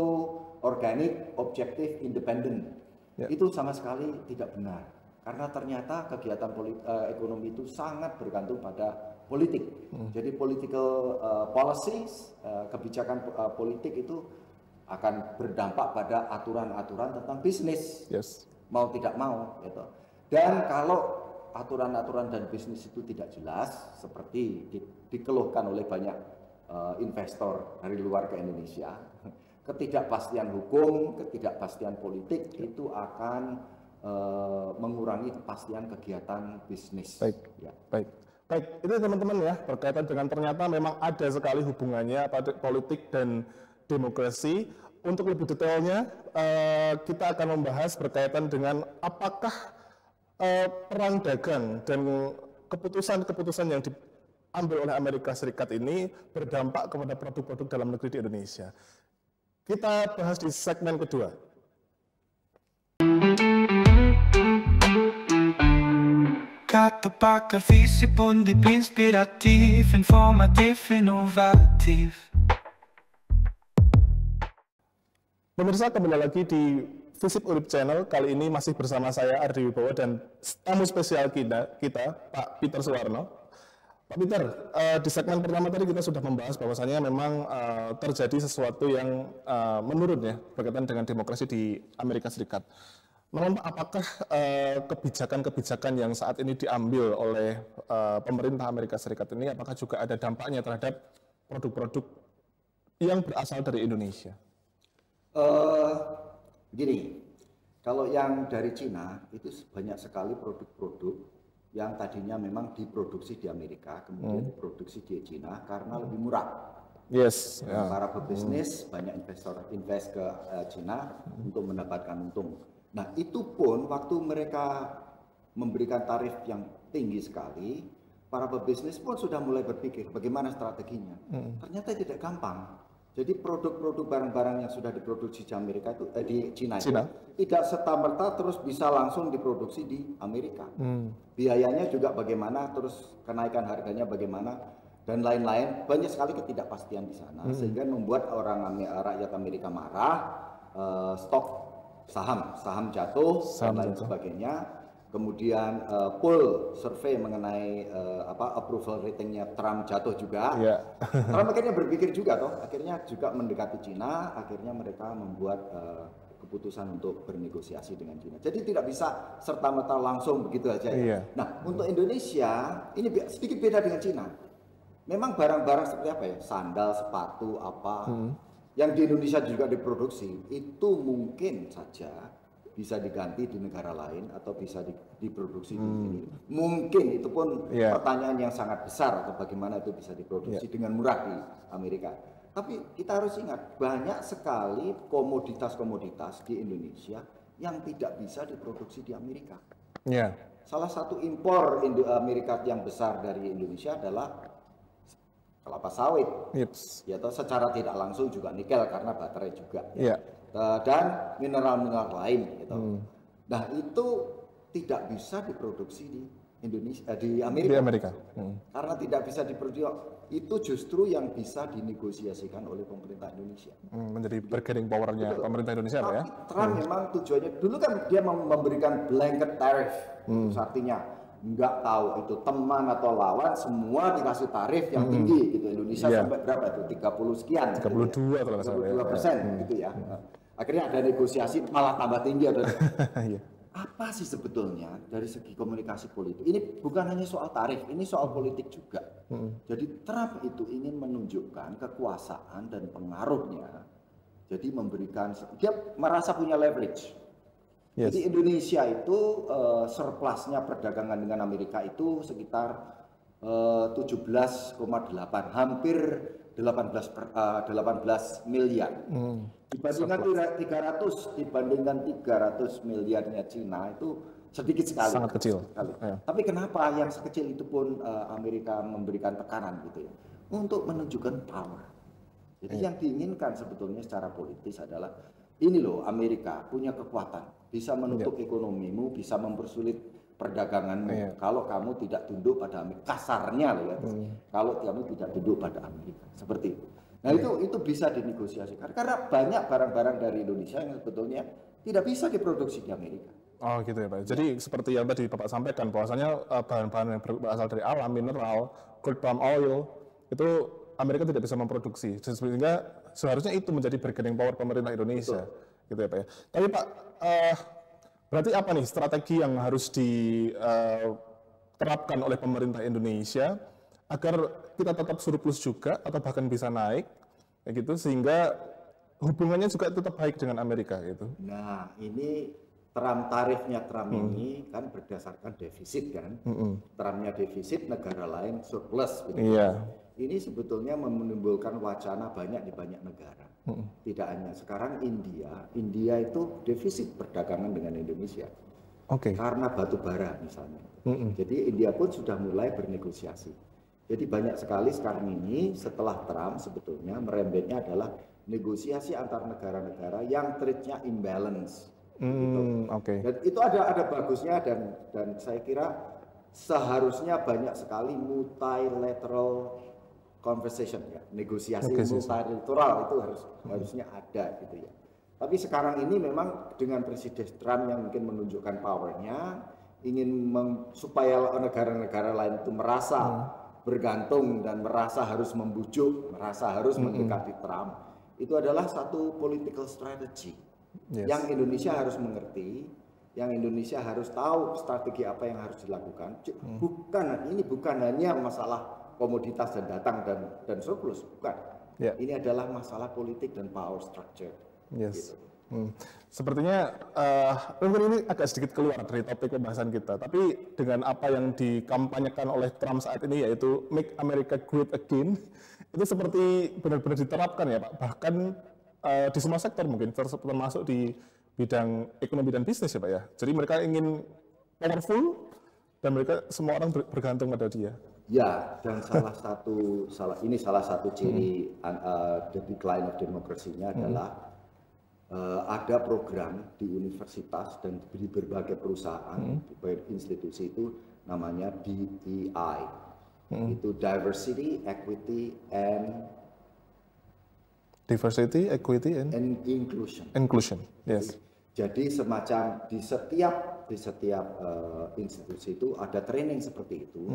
organik, objektif, independen. Itu sama sekali tidak benar. Karena ternyata kegiatan ekonomi itu sangat bergantung pada politik. Jadi political policies, kebijakan politik itu akan berdampak pada aturan-aturan tentang bisnis. Mau tidak mau gitu. Dan kalau aturan-aturan dan bisnis itu tidak jelas, seperti dikeluhkan oleh banyak investor dari luar ke Indonesia, ketidakpastian hukum, ketidakpastian politik itu akan mengurangi kepastian kegiatan bisnis. Baik, itu teman-teman ya, berkaitan dengan ternyata memang ada sekali hubungannya pada politik dan demokrasi. Untuk lebih detailnya, kita akan membahas berkaitan dengan apakah perang dagang dan keputusan-keputusan yang diambil oleh Amerika Serikat ini berdampak kepada produk-produk dalam negeri di Indonesia. Kita bahas di segmen kedua. Kata pakai visi Undip inspiratif, informatif, inovatif. Pemirsa, kembali lagi di Visip Undip Channel. Kali ini masih bersama saya Ardi Wibowo dan tamu spesial kita Pak Peter Suwarno. Pak Peter, di segmen pertama tadi kita sudah membahas bahwasannya memang terjadi sesuatu yang menurun ya berkaitan dengan demokrasi di Amerika Serikat. Namun apakah kebijakan-kebijakan yang saat ini diambil oleh pemerintah Amerika Serikat ini apakah juga ada dampaknya terhadap produk-produk yang berasal dari Indonesia? Begini, kalau yang dari Cina itu banyak sekali produk-produk yang tadinya memang diproduksi di Amerika, kemudian diproduksi di Cina karena lebih murah. Para pebisnis banyak investor invest ke Cina untuk mendapatkan untung. Nah itu pun waktu mereka memberikan tarif yang tinggi sekali, para pebisnis pun sudah mulai berpikir bagaimana strateginya. Ternyata tidak gampang. Jadi produk-produk barang-barang yang sudah diproduksi di Amerika itu di Cina itu tidak serta-merta terus bisa langsung diproduksi di Amerika. Biayanya juga bagaimana, terus kenaikan harganya bagaimana dan lain-lain. Banyak sekali ketidakpastian di sana sehingga membuat rakyat Amerika marah, stok saham jatuh dan lain sebagainya. Kemudian poll survei mengenai approval ratingnya Trump jatuh juga. Trump akhirnya berpikir juga akhirnya juga mendekati Cina, akhirnya mereka membuat keputusan untuk bernegosiasi dengan Cina. Jadi tidak bisa serta-merta langsung begitu aja ya. Nah untuk Indonesia ini sedikit beda dengan Cina. Memang barang-barang seperti apa ya, sandal, sepatu, yang di Indonesia juga diproduksi itu mungkin saja bisa diganti di negara lain atau bisa diproduksi di sini. Mungkin itu pun pertanyaan yang sangat besar atau bagaimana itu bisa diproduksi dengan murah di Amerika. Tapi kita harus ingat banyak sekali komoditas-komoditas di Indonesia yang tidak bisa diproduksi di Amerika. Salah satu impor Amerika yang besar dari Indonesia adalah kelapa sawit, Yes. ya toh secara tidak langsung juga nikel karena baterai juga, Iya. dan mineral-mineral lain, gitu. Nah itu tidak bisa diproduksi di Indonesia, di Amerika. Di Amerika. Karena tidak bisa diproduksi, itu justru yang bisa dinegosiasikan oleh pemerintah Indonesia. Menjadi bargaining powernya pemerintah Indonesia, Pak ya. Tapi Trump memang tujuannya, dulu kan dia memberikan blanket tariff, artinya nggak tahu itu teman atau lawan, semua dikasih tarif yang tinggi gitu. Indonesia Iya. sampai berapa itu? 30 sekian. 32 kalau nggak salah ya. 32% gitu ya. Akhirnya ada negosiasi malah tambah tinggi. Iya. Apa sih sebetulnya dari segi komunikasi politik? Ini bukan hanya soal tarif, ini soal politik juga. Jadi Trump itu ingin menunjukkan kekuasaan dan pengaruhnya. Jadi dia merasa punya leverage. Yes. Jadi Indonesia itu surplusnya perdagangan dengan Amerika itu sekitar 17,8, hampir 18 miliar. Dibandingkan 300 miliarnya Cina itu sedikit sekali. Sangat kecil. Ya. Tapi kenapa yang sekecil itu pun Amerika memberikan tekanan gitu ya? Untuk menunjukkan power. Jadi yang diinginkan sebetulnya secara politis adalah ini loh, Amerika punya kekuatan, bisa menutup ekonomimu, bisa mempersulit perdaganganmu kalau kamu tidak tunduk pada Amerika. Kasarnya loh ya, kalau kamu tidak tunduk pada Amerika, seperti itu. Nah itu bisa dinegosiasikan karena banyak barang-barang dari Indonesia yang sebetulnya tidak bisa diproduksi di Amerika. Oh gitu ya Pak. Jadi seperti yang tadi Bapak sampaikan, bahwasanya bahan-bahan yang berasal dari alam, mineral, crude palm oil, itu Amerika tidak bisa memproduksi, sehingga seharusnya itu menjadi bargaining power pemerintah Indonesia. Betul. Gitu ya Pak ya. Tapi Pak, berarti apa nih strategi yang harus diterapkan oleh pemerintah Indonesia agar kita tetap surplus juga atau bahkan bisa naik, kayak gitu, sehingga hubungannya juga tetap baik dengan Amerika gitu. Nah ini tarifnya Trump ini kan berdasarkan defisit kan, Trumpnya defisit, negara lain surplus. Gitu. Iya. Ini sebetulnya menimbulkan wacana banyak di banyak negara. Tidak hanya sekarang India itu defisit perdagangan dengan Indonesia. Karena batu bara misalnya. Jadi India pun sudah mulai bernegosiasi. Jadi banyak sekali sekarang ini setelah Trump sebetulnya merembetnya adalah negosiasi antar negara-negara yang trade-nya imbalance. Dan itu ada bagusnya dan saya kira seharusnya banyak sekali multilateral conversation ya, negosiasi multilateral itu harusnya ada gitu ya. Tapi sekarang ini memang dengan Presiden Trump yang mungkin menunjukkan powernya, ingin supaya negara-negara lain itu merasa bergantung dan merasa harus membujuk, merasa harus mendekati Trump, itu adalah satu political strategy. Yang Indonesia harus mengerti, yang Indonesia harus tahu strategi apa yang harus dilakukan. Ini bukan hanya masalah komoditas dan datang dan surplus, bukan. Ini adalah masalah politik dan power structure. Gitu. Sepertinya mungkin ini agak sedikit keluar dari topik pembahasan kita, tapi dengan apa yang dikampanyekan oleh Trump saat ini yaitu Make America Great Again, itu seperti benar-benar diterapkan ya Pak, bahkan di semua sektor mungkin, termasuk di bidang ekonomi dan bisnis ya Pak ya. Jadi mereka ingin powerful dan mereka semua orang bergantung pada dia. Ya, dan salah satu ciri the decline of democracy-nya adalah ada program di universitas dan di berbagai perusahaan, berbagai institusi itu namanya DEI, itu Diversity, Equity, and Inclusion. Yes. Jadi semacam di setiap institusi itu ada training seperti itu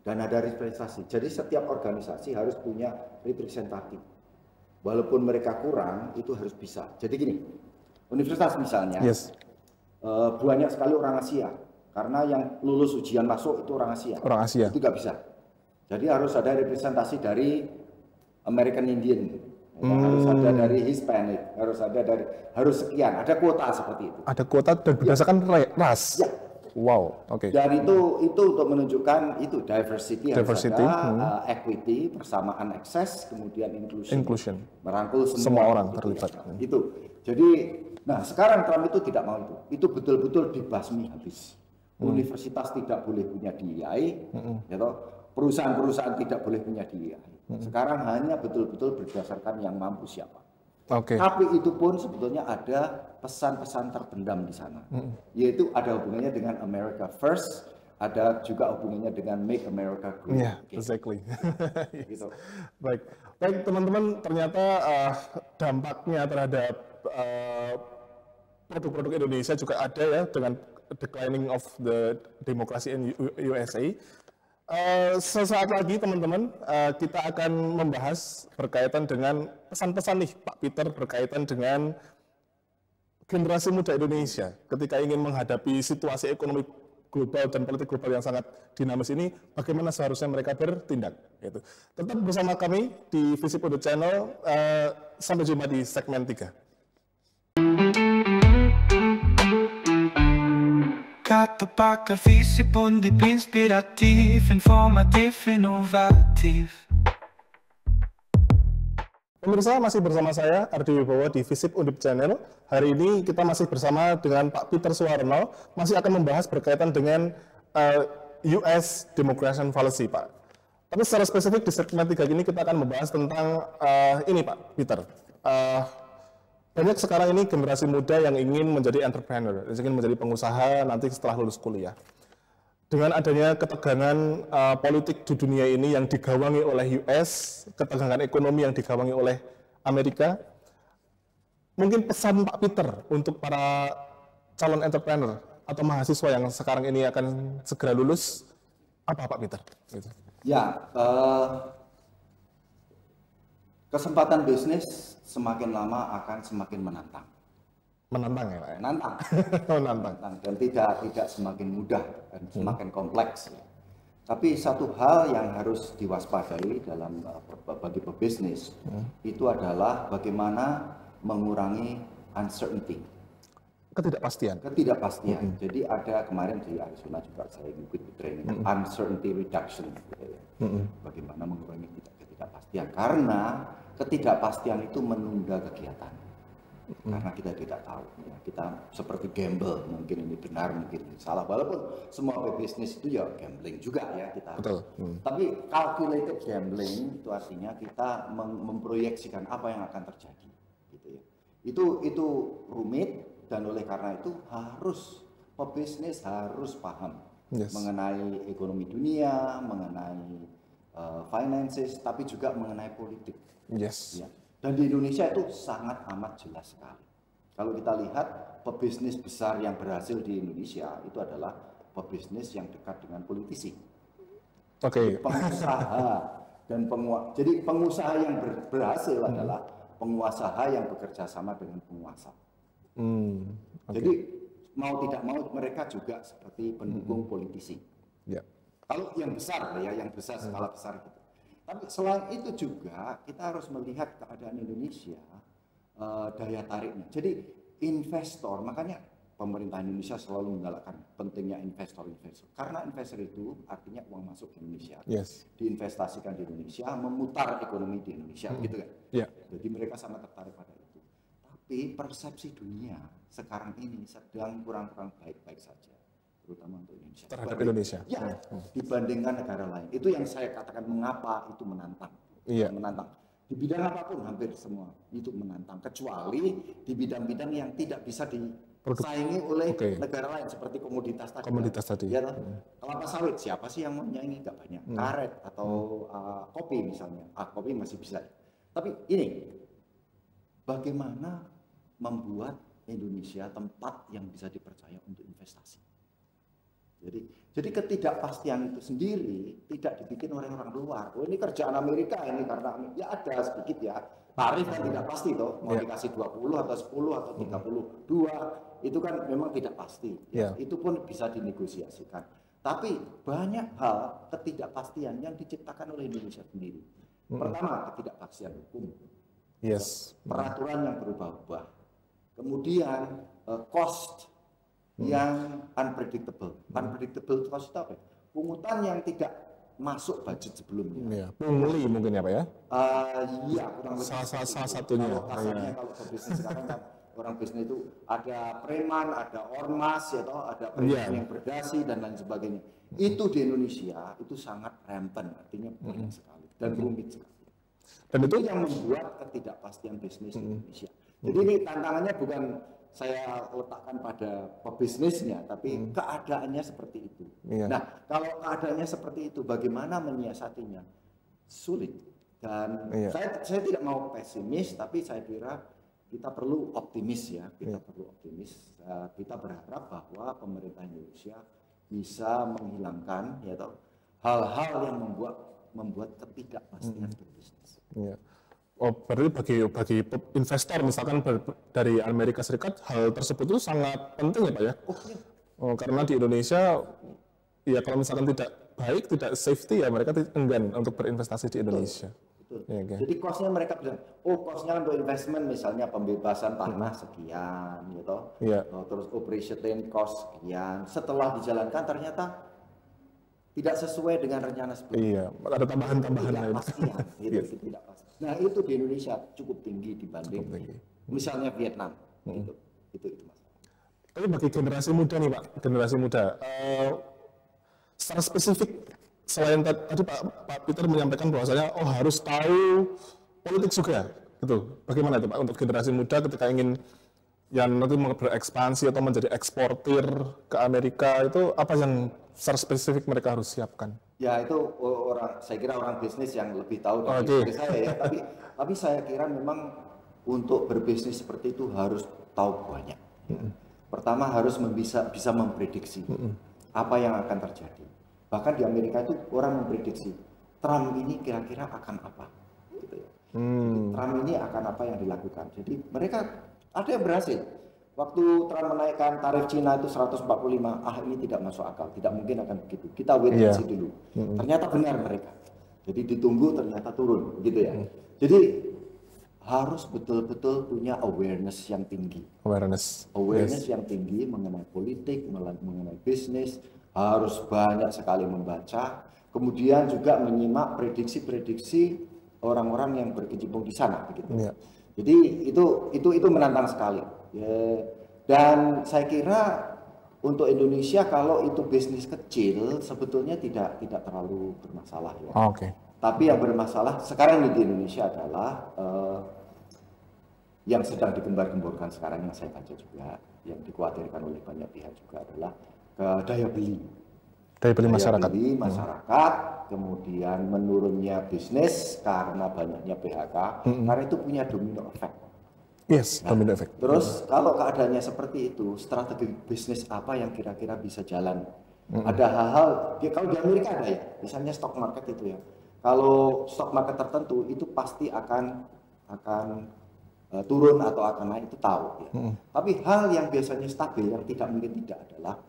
dan ada representasi. Jadi setiap organisasi harus punya representatif. Walaupun mereka kurang, itu harus bisa. Jadi gini, universitas misalnya, banyak sekali orang Asia. Karena yang lulus ujian masuk itu orang Asia. Itu nggak bisa. Jadi harus ada representasi dari American Indian. Harus ada dari Hispanic, harus sekian, ada kuota seperti itu. Ada kuota dan berdasarkan ras. Ya. Wow, Dan itu untuk menunjukkan itu diversity. Harus ada equity, persamaan akses, kemudian inclusion. Merangkul semua orang terlibat. Itu. Jadi, nah sekarang Trump itu tidak mau itu. Itu betul-betul dibasmi habis. Universitas tidak boleh punya DEI, perusahaan-perusahaan tidak boleh punya DEI. Sekarang hanya betul-betul berdasarkan yang mampu siapa. Tapi itu pun sebetulnya ada pesan-pesan terpendam di sana, yaitu ada hubungannya dengan America First, ada juga hubungannya dengan Make America Great. Exactly. Gitu. Baik teman-teman, ternyata dampaknya terhadap produk-produk Indonesia juga ada ya dengan declining of the democracy in USA. Sesaat lagi teman-teman, kita akan membahas berkaitan dengan pesan-pesan nih Pak Peter berkaitan dengan generasi muda Indonesia ketika ingin menghadapi situasi ekonomi global dan politik global yang sangat dinamis ini, bagaimana seharusnya mereka bertindak. Gitu. Tetap bersama kami di Visip Audit Channel, sampai jumpa di segmen 3. Kata pakar Visip Undip, inspiratif, informatif, inovatif. Pemirsa, masih bersama saya Ardi Wibowo di Visip Undip Channel. Hari ini kita masih bersama dengan Pak Peter Suwarno, masih akan membahas berkaitan dengan US Democracy Policy, Pak. Tapi secara spesifik di segmen 3 ini kita akan membahas tentang ini Pak Peter. Banyak sekarang ini generasi muda yang ingin menjadi entrepreneur, ingin menjadi pengusaha nanti setelah lulus kuliah. Dengan adanya ketegangan politik di dunia ini yang digawangi oleh US, ketegangan ekonomi yang digawangi oleh Amerika, mungkin pesan Pak Peter untuk para calon entrepreneur atau mahasiswa yang sekarang ini akan segera lulus, apa Pak Peter? Gitu. Ya, kesempatan bisnis semakin lama akan semakin menantang. Menantang ya Pak? Menantang. Menantang. Dan tidak semakin mudah dan semakin kompleks. Tapi satu hal yang harus diwaspadai dalam bagi pebisnis itu adalah bagaimana mengurangi uncertainty. Ketidakpastian. Jadi ada kemarin di Arizona juga saya mengikuti training uncertainty reduction. Bagaimana mengurangi ketidakpastian. Karena ketidakpastian itu menunda kegiatan. Karena kita tidak tahu, ya, kita seperti gamble, mungkin ini benar, mungkin ini salah. Walaupun semua bisnis itu ya gambling juga ya kita. Betul. Tapi calculated gambling itu artinya kita memproyeksikan apa yang akan terjadi, gitu ya. Itu rumit dan oleh karena itu pebisnis harus paham mengenai ekonomi dunia, mengenai finances, tapi juga mengenai politik. Ya. Dan di Indonesia itu sangat amat jelas sekali. Kalau kita lihat pebisnis besar yang berhasil di Indonesia itu adalah pebisnis yang dekat dengan politisi. Pengusaha dan jadi pengusaha yang berhasil adalah pengusaha yang bekerja sama dengan penguasa. Jadi mau tidak mau mereka juga seperti pendukung politisi. Kalau yang besar ya, yang besar skala besar gitu. Tapi selain itu juga kita harus melihat keadaan Indonesia, daya tariknya. Jadi investor, makanya pemerintah Indonesia selalu menggalakkan pentingnya investor. Karena investor itu artinya uang masuk ke Indonesia, diinvestasikan di Indonesia, memutar ekonomi di Indonesia, gitu kan? Jadi mereka sangat tertarik pada itu. Tapi persepsi dunia sekarang ini sedang kurang-kurang baik-baik saja. Terutama untuk Indonesia. Terhadap Indonesia. Ya, dibandingkan negara lain. Itu yang saya katakan mengapa itu menantang. Menantang. Di bidang apapun hampir semua itu menantang. Kecuali di bidang-bidang yang tidak bisa disaingi oleh negara lain seperti komoditas tadi. Ya, kelapa sawit siapa sih yang mau nyaingi? Nggak banyak. Karet atau kopi misalnya. Kopi masih bisa. Tapi ini bagaimana membuat Indonesia tempat yang bisa dipercaya untuk investasi. Jadi ketidakpastian itu sendiri tidak dibikin oleh orang luar. Oh ini kerjaan Amerika ini karena ya ada sedikit ya. Tarif kan tidak pasti toh, mau dikasih 20 atau 10 atau 32 itu kan memang tidak pasti. Itu pun bisa dinegosiasikan. Tapi banyak hal ketidakpastian yang diciptakan oleh Indonesia sendiri. Pertama, ketidakpastian hukum. Peraturan yang berubah-ubah. Kemudian cost yang unpredictable. Unpredictable cost itu apa? Pungutan yang tidak masuk budget sebelumnya. Pungli mungkin ya Pak ya? Iya, kurang lebih salah satunya. Kalau kasarnya kalau bisnis sekarang kan orang bisnis itu ada preman, ada ormas, ya toh, ada preman yang berdasi dan lain sebagainya. Itu di Indonesia itu sangat rampant, artinya banyak sekali dan rumit sekali. Dan itu yang membuat ketidakpastian bisnis di Indonesia. Jadi ini tantangannya bukan saya letakkan pada pebisnisnya, tapi keadaannya seperti itu. Nah, kalau keadaannya seperti itu, bagaimana menyiasatinya? Sulit. Dan saya tidak mau pesimis, tapi saya kira kita perlu optimis ya. Kita perlu optimis. Kita berharap bahwa pemerintah Indonesia bisa menghilangkan ya toh, hal-hal yang membuat ketidakpastian berbisnis. Oh, berarti bagi investor misalkan dari Amerika Serikat hal tersebut itu sangat penting ya Pak ya? Oh, karena di Indonesia ya kalau misalkan tidak baik, tidak safety ya mereka enggan untuk berinvestasi di Indonesia. Betul. Ya, okay. Jadi cost-nya mereka bilang, oh cost-nya untuk investment misalnya pembebasan tanah sekian gitu. Terus operation cost sekian. Setelah dijalankan ternyata tidak sesuai dengan rencana sebelumnya. Ada tambahan-tambahan lain. Gitu, tidak pasti. Nah, itu di Indonesia cukup tinggi dibanding misalnya Vietnam. Itu Mas. Tapi bagi generasi muda nih Pak, generasi muda, secara spesifik selain tadi Pak Peter menyampaikan bahwasanya harus tahu politik juga, gitu. Bagaimana itu Pak untuk generasi muda ketika ingin yang nanti berekspansi atau menjadi eksportir ke Amerika, itu apa yang secara spesifik mereka harus siapkan? Ya itu saya kira orang bisnis yang lebih tahu dari saya ya. Tapi saya kira memang untuk berbisnis seperti itu harus tahu banyak. Pertama harus bisa memprediksi apa yang akan terjadi. Bahkan di Amerika itu orang memprediksi Trump ini kira-kira akan apa, gitu ya. Trump ini akan apa yang dilakukan. Jadi mereka ada yang berhasil. Waktu Trump menaikkan tarif Cina itu 145, ini tidak masuk akal, tidak mungkin akan begitu. Kita wait and see dulu. Ternyata benar mereka. Jadi ditunggu ternyata turun, gitu ya. Jadi harus betul-betul punya awareness yang tinggi. Awareness yang tinggi mengenai politik, mengenai bisnis, harus banyak sekali membaca. Kemudian juga menyimak prediksi-prediksi orang-orang yang berkecimpung di sana, begitu. Jadi itu menantang sekali. Ya, dan saya kira untuk Indonesia kalau itu bisnis kecil sebetulnya tidak terlalu bermasalah ya. Tapi yang bermasalah sekarang di Indonesia adalah yang sedang digembar-gemborkan sekarang yang saya baca juga, yang dikhawatirkan oleh banyak pihak juga adalah daya beli masyarakat, kemudian menurunnya bisnis karena banyaknya PHK, karena itu punya domino effect. Domino effect. Terus kalau keadaannya seperti itu, strategi bisnis apa yang kira-kira bisa jalan? Ada hal-hal, ya kalau di Amerika ada ya, misalnya stock market itu ya. Kalau stock market tertentu itu pasti akan turun atau akan naik, itu tahu ya. Tapi hal yang biasanya stabil, yang tidak mungkin tidak adalah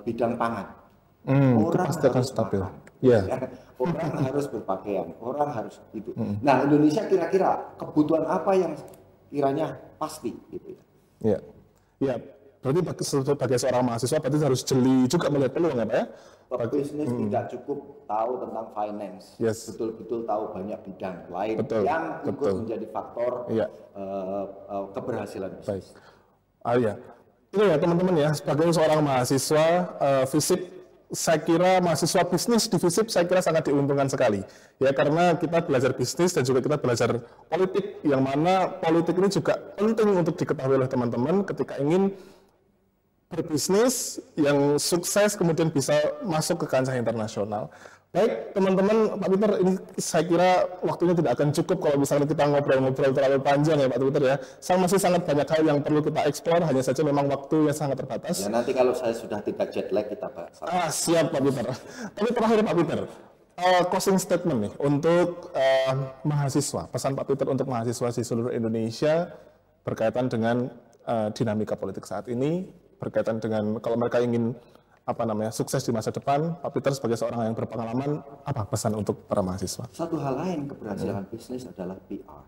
bidang pangan. Orang pasti akan stabil. Orang harus berpakaian, orang harus itu. Nah, Indonesia kira-kira kebutuhan apa yang kiranya pasti gitu ya. Berarti sebagai seorang mahasiswa berarti harus jeli juga melihat peluang ya Pak ya? Bisnis tidak cukup tahu tentang finance, betul-betul tahu banyak bidang lain yang ikut menjadi faktor keberhasilan bisnis. Itu ya teman-teman ya, sebagai seorang mahasiswa FISIP, saya kira mahasiswa bisnis di FISIP saya kira sangat diuntungkan sekali ya, karena kita belajar bisnis dan juga kita belajar politik, yang mana politik ini juga penting untuk diketahui oleh teman-teman ketika ingin berbisnis yang sukses kemudian bisa masuk ke kancah internasional. Baik teman-teman, Pak Peter, ini saya kira waktunya tidak akan cukup kalau misalnya kita ngobrol-ngobrol terlalu panjang ya Pak Peter ya. Masih sangat banyak hal yang perlu kita eksplor, hanya saja memang waktu yang sangat terbatas. Ya nanti kalau saya sudah tidak jet lag kita bahas. Siap Pak Peter. Tapi terakhir Pak Peter, closing statement nih untuk mahasiswa, pesan Pak Peter untuk mahasiswa di seluruh Indonesia berkaitan dengan dinamika politik saat ini, berkaitan dengan kalau mereka ingin sukses di masa depan. Pak Peter sebagai seorang yang berpengalaman, apa pesan untuk para mahasiswa? Satu hal lain keberhasilan bisnis adalah PR.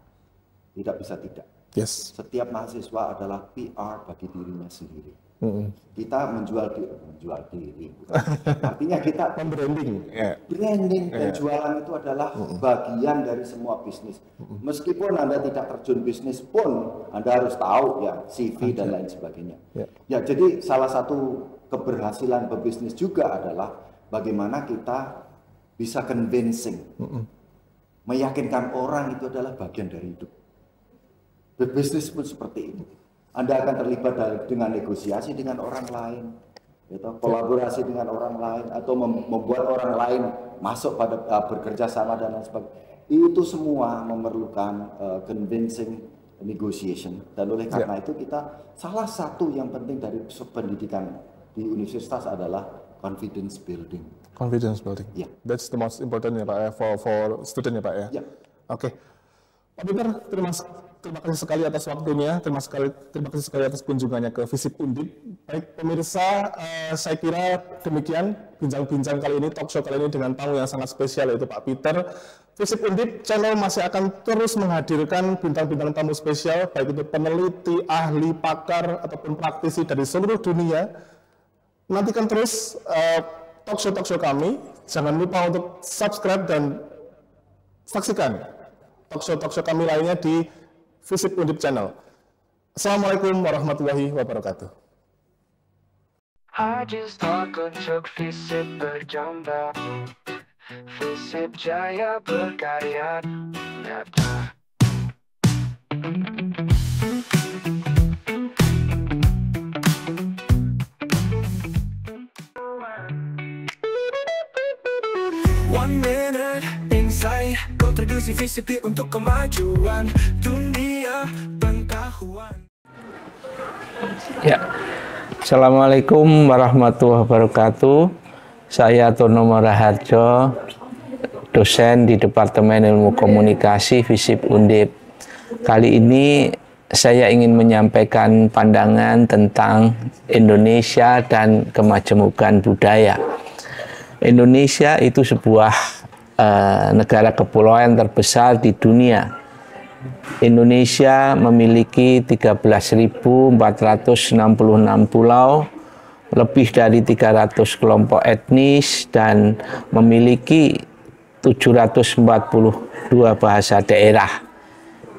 Tidak bisa tidak. Setiap mahasiswa adalah PR bagi dirinya sendiri. Kita menjual diri. Artinya kita branding. Branding dan jualan itu adalah bagian dari semua bisnis. Meskipun Anda tidak terjun bisnis pun, Anda harus tahu ya CV dan lain sebagainya. Ya, jadi salah satu keberhasilan pebisnis juga adalah bagaimana kita bisa convincing, meyakinkan orang itu adalah bagian dari hidup. Berbisnis pun seperti itu. Anda akan terlibat dengan negosiasi dengan orang lain, gitu, kolaborasi dengan orang lain, atau membuat orang lain masuk pada bekerja sama dan lain sebagainya. Itu semua memerlukan convincing negotiation. Dan oleh karena itu kita salah satu yang penting dari pendidikan di universitas adalah confidence building. Confidence building. That's the most important ya Pak ya, for student ya Pak ya. Oke. Pak Peter, terima kasih sekali atas waktunya, terima kasih sekali atas kunjungannya ke FISIP Undip. Baik pemirsa, saya kira demikian bincang-bincang kali ini, talk show kali ini dengan tamu yang sangat spesial yaitu Pak Peter. FISIP Undip channel masih akan terus menghadirkan bintang-bintang tamu spesial, baik itu peneliti, ahli, pakar, ataupun praktisi dari seluruh dunia. Nantikan terus talk show kami, jangan lupa untuk subscribe dan saksikan talk show kami lainnya di FISIP Undip Channel. Assalamualaikum warahmatullahi wabarakatuh. FISIP Jaya berkarya nyata. One minute insight, kontribusi FISIP untuk kemajuan dunia pengetahuan. Ya, Assalamualaikum warahmatullahi wabarakatuh. Saya Tonomo Raharjo, dosen di Departemen Ilmu Komunikasi FISIP Undip. Kali ini saya ingin menyampaikan pandangan tentang Indonesia dan kemajemukan budaya. Indonesia itu sebuah negara kepulauan terbesar di dunia. Indonesia memiliki 13.466 pulau, lebih dari 300 kelompok etnis, dan memiliki 742 bahasa daerah.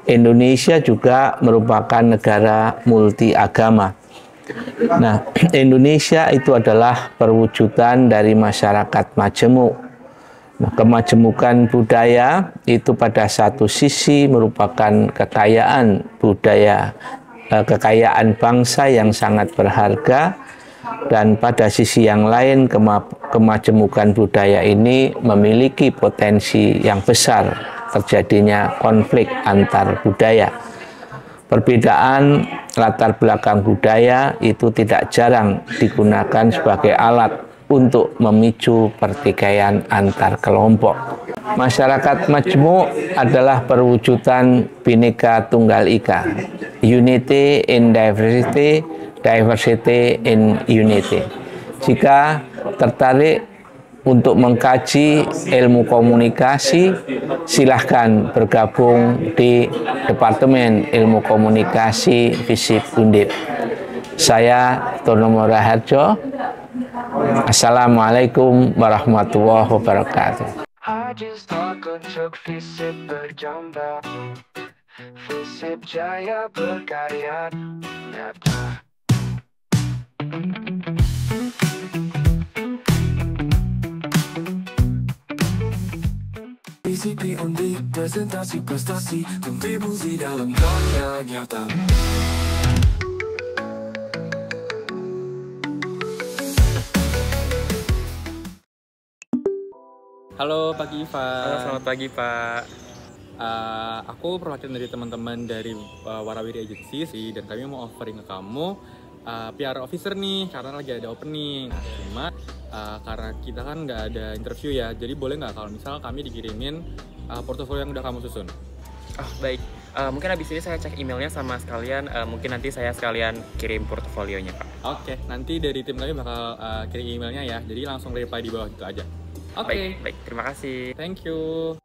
Indonesia juga merupakan negara multi agama. Nah, Indonesia itu adalah perwujudan dari masyarakat majemuk. Nah, kemajemukan budaya itu pada satu sisi merupakan kekayaan budaya, kekayaan bangsa yang sangat berharga, dan pada sisi yang lain kemajemukan budaya ini memiliki potensi yang besar terjadinya konflik antar budaya. Perbedaan latar belakang budaya itu tidak jarang digunakan sebagai alat untuk memicu pertikaian antar kelompok. Masyarakat majemuk adalah perwujudan Bhinneka Tunggal Ika, unity in diversity, diversity in unity. Jika tertarik untuk mengkaji ilmu komunikasi, silahkan bergabung di Departemen Ilmu Komunikasi FISIP Undip. Saya Tonomo Raharjo. Assalamualaikum warahmatullahi wabarakatuh. FISIP Jaya berkarya nyata. FISIP Undip, presentasi prestasi, kontribusi dalam karya nyata. Halo Pak Giva. Halo, selamat pagi Pak. Aku perwakilan dari teman-teman dari Warawiri Agency sih, dan kami mau offering ke kamu PR officer nih, karena lagi ada opening. Nah, cuma karena kita kan nggak ada interview ya, jadi boleh nggak kalau misal kami dikirimin portofolio yang udah kamu susun? Oh baik, mungkin habis ini saya cek emailnya sama sekalian, mungkin nanti saya sekalian kirim portofolionya Pak. Oke, nanti dari tim kami bakal kirim emailnya ya, jadi langsung reply di bawah itu aja. Oke. Baik, terima kasih. Thank you.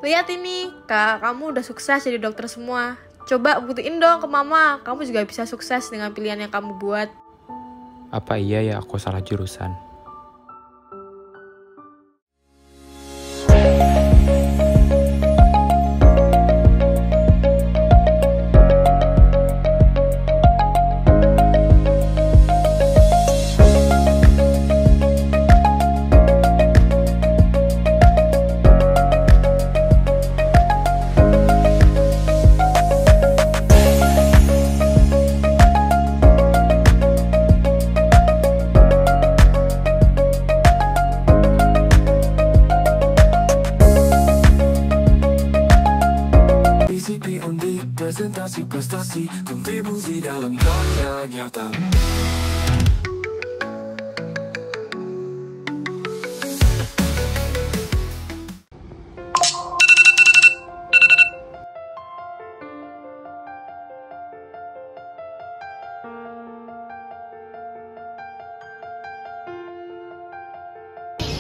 Lihat ini, Kak, kamu udah sukses jadi dokter semua. Coba buktiin dong ke mama, kamu juga bisa sukses dengan pilihan yang kamu buat. Apa iya ya aku salah jurusan? Presentasi prestasi kontribusi dalam karya nyata.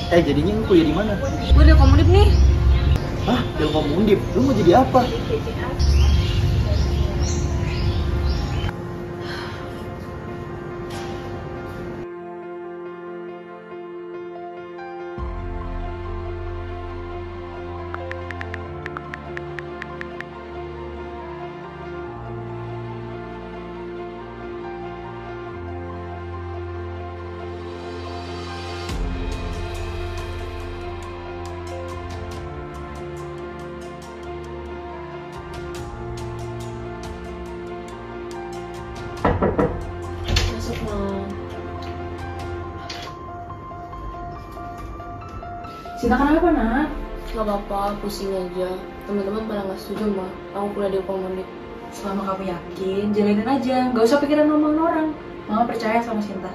Jadinya lu kuliah di mana? Gue udah komunip nih. Hah, ilmu undip. Lu mau jadi apa? Masuk, Mam. Cinta kenapa, Nak? Gak apa-apa, pusing aja. Teman-teman pada gak setuju, Ma. Aku kuliah di komunip. Selama kamu yakin, jalanin aja. Gak usah pikiran omongan orang. Mama percaya sama Cinta.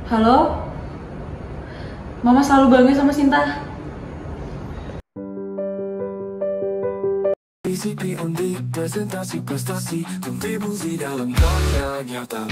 Halo? Mama selalu bangga sama Cinta. PCP Undip, presentasi prestasi kontribusi dalam karya nyata.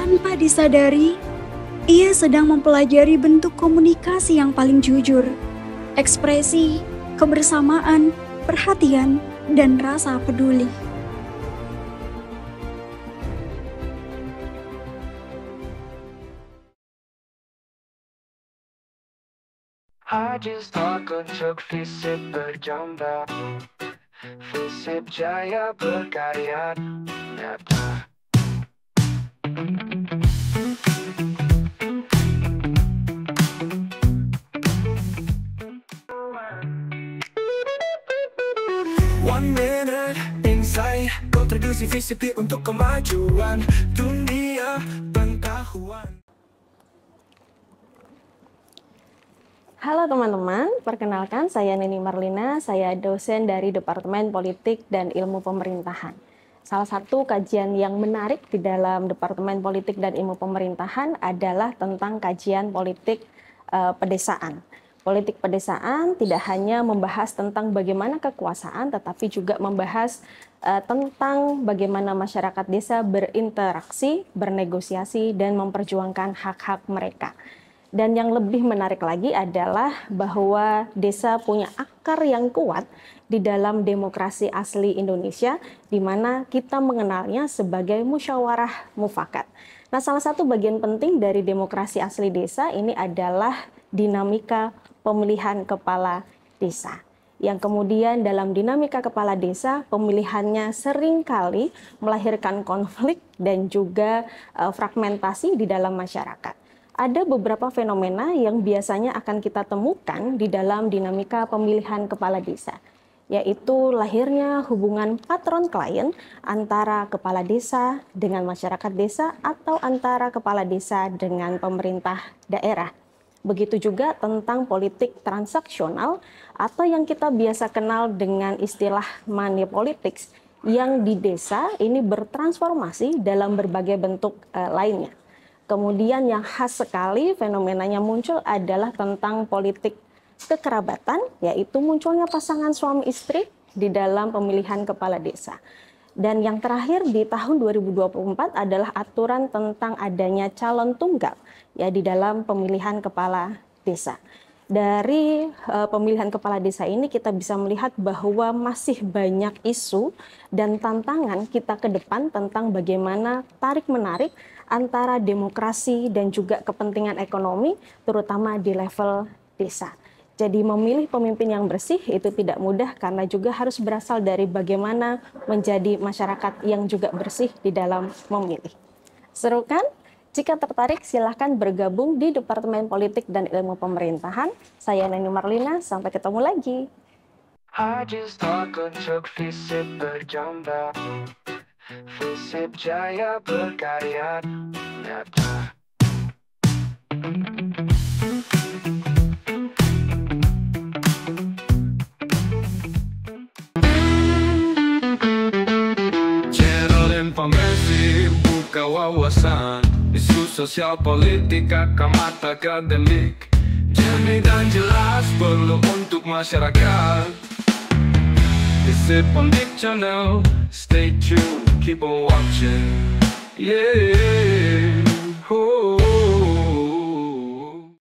Tanpa disadari, ia sedang mempelajari bentuk komunikasi yang paling jujur, ekspresi, kebersamaan, perhatian, dan rasa peduli. Hajiz untuk FISIP berjamba, FISIP jaya berkarya nyata. One minute insight, kontribusi FISIP untuk kemajuan dunia pengetahuan. Halo teman-teman, perkenalkan saya Neni Marlina, saya dosen dari Departemen Politik dan Ilmu Pemerintahan. Salah satu kajian yang menarik di dalam Departemen Politik dan Ilmu Pemerintahan adalah tentang kajian politik pedesaan. Politik pedesaan tidak hanya membahas tentang bagaimana kekuasaan, tetapi juga membahas tentang bagaimana masyarakat desa berinteraksi, bernegosiasi, dan memperjuangkan hak-hak mereka. Dan yang lebih menarik lagi adalah bahwa desa punya akar yang kuat di dalam demokrasi asli Indonesia, di mana kita mengenalnya sebagai musyawarah mufakat. Nah, salah satu bagian penting dari demokrasi asli desa ini adalah dinamika pemilihan kepala desa. Yang kemudian dalam dinamika kepala desa, pemilihannya seringkali melahirkan konflik dan juga fragmentasi di dalam masyarakat. Ada beberapa fenomena yang biasanya akan kita temukan di dalam dinamika pemilihan kepala desa, yaitu lahirnya hubungan patron-klien antara kepala desa dengan masyarakat desa atau antara kepala desa dengan pemerintah daerah. Begitu juga tentang politik transaksional atau yang kita biasa kenal dengan istilah money politics yang di desa ini bertransformasi dalam berbagai bentuk lainnya. Kemudian yang khas sekali fenomenanya muncul adalah tentang politik kekerabatan, yaitu munculnya pasangan suami istri di dalam pemilihan kepala desa. Dan yang terakhir di tahun 2024 adalah aturan tentang adanya calon tunggal ya di dalam pemilihan kepala desa. Dari pemilihan kepala desa ini kita bisa melihat bahwa masih banyak isu dan tantangan kita ke depan tentang bagaimana tarik-menarik antara demokrasi dan juga kepentingan ekonomi, terutama di level desa. Jadi memilih pemimpin yang bersih itu tidak mudah karena juga harus berasal dari bagaimana menjadi masyarakat yang juga bersih di dalam memilih. Seru kan? Jika tertarik silahkan bergabung di Departemen Politik dan Ilmu Pemerintahan. Saya Neni Marlina, sampai ketemu lagi. Hajiz untuk FISIP berjamba, FISIP jaya berkarya nyata. Channel informasi buka wawasan, isu sosial politik akamat akademik, jernih dan jelas perlu untuk masyarakat. FISIP Politik Channel, stay tuned, keep on watching, yeah.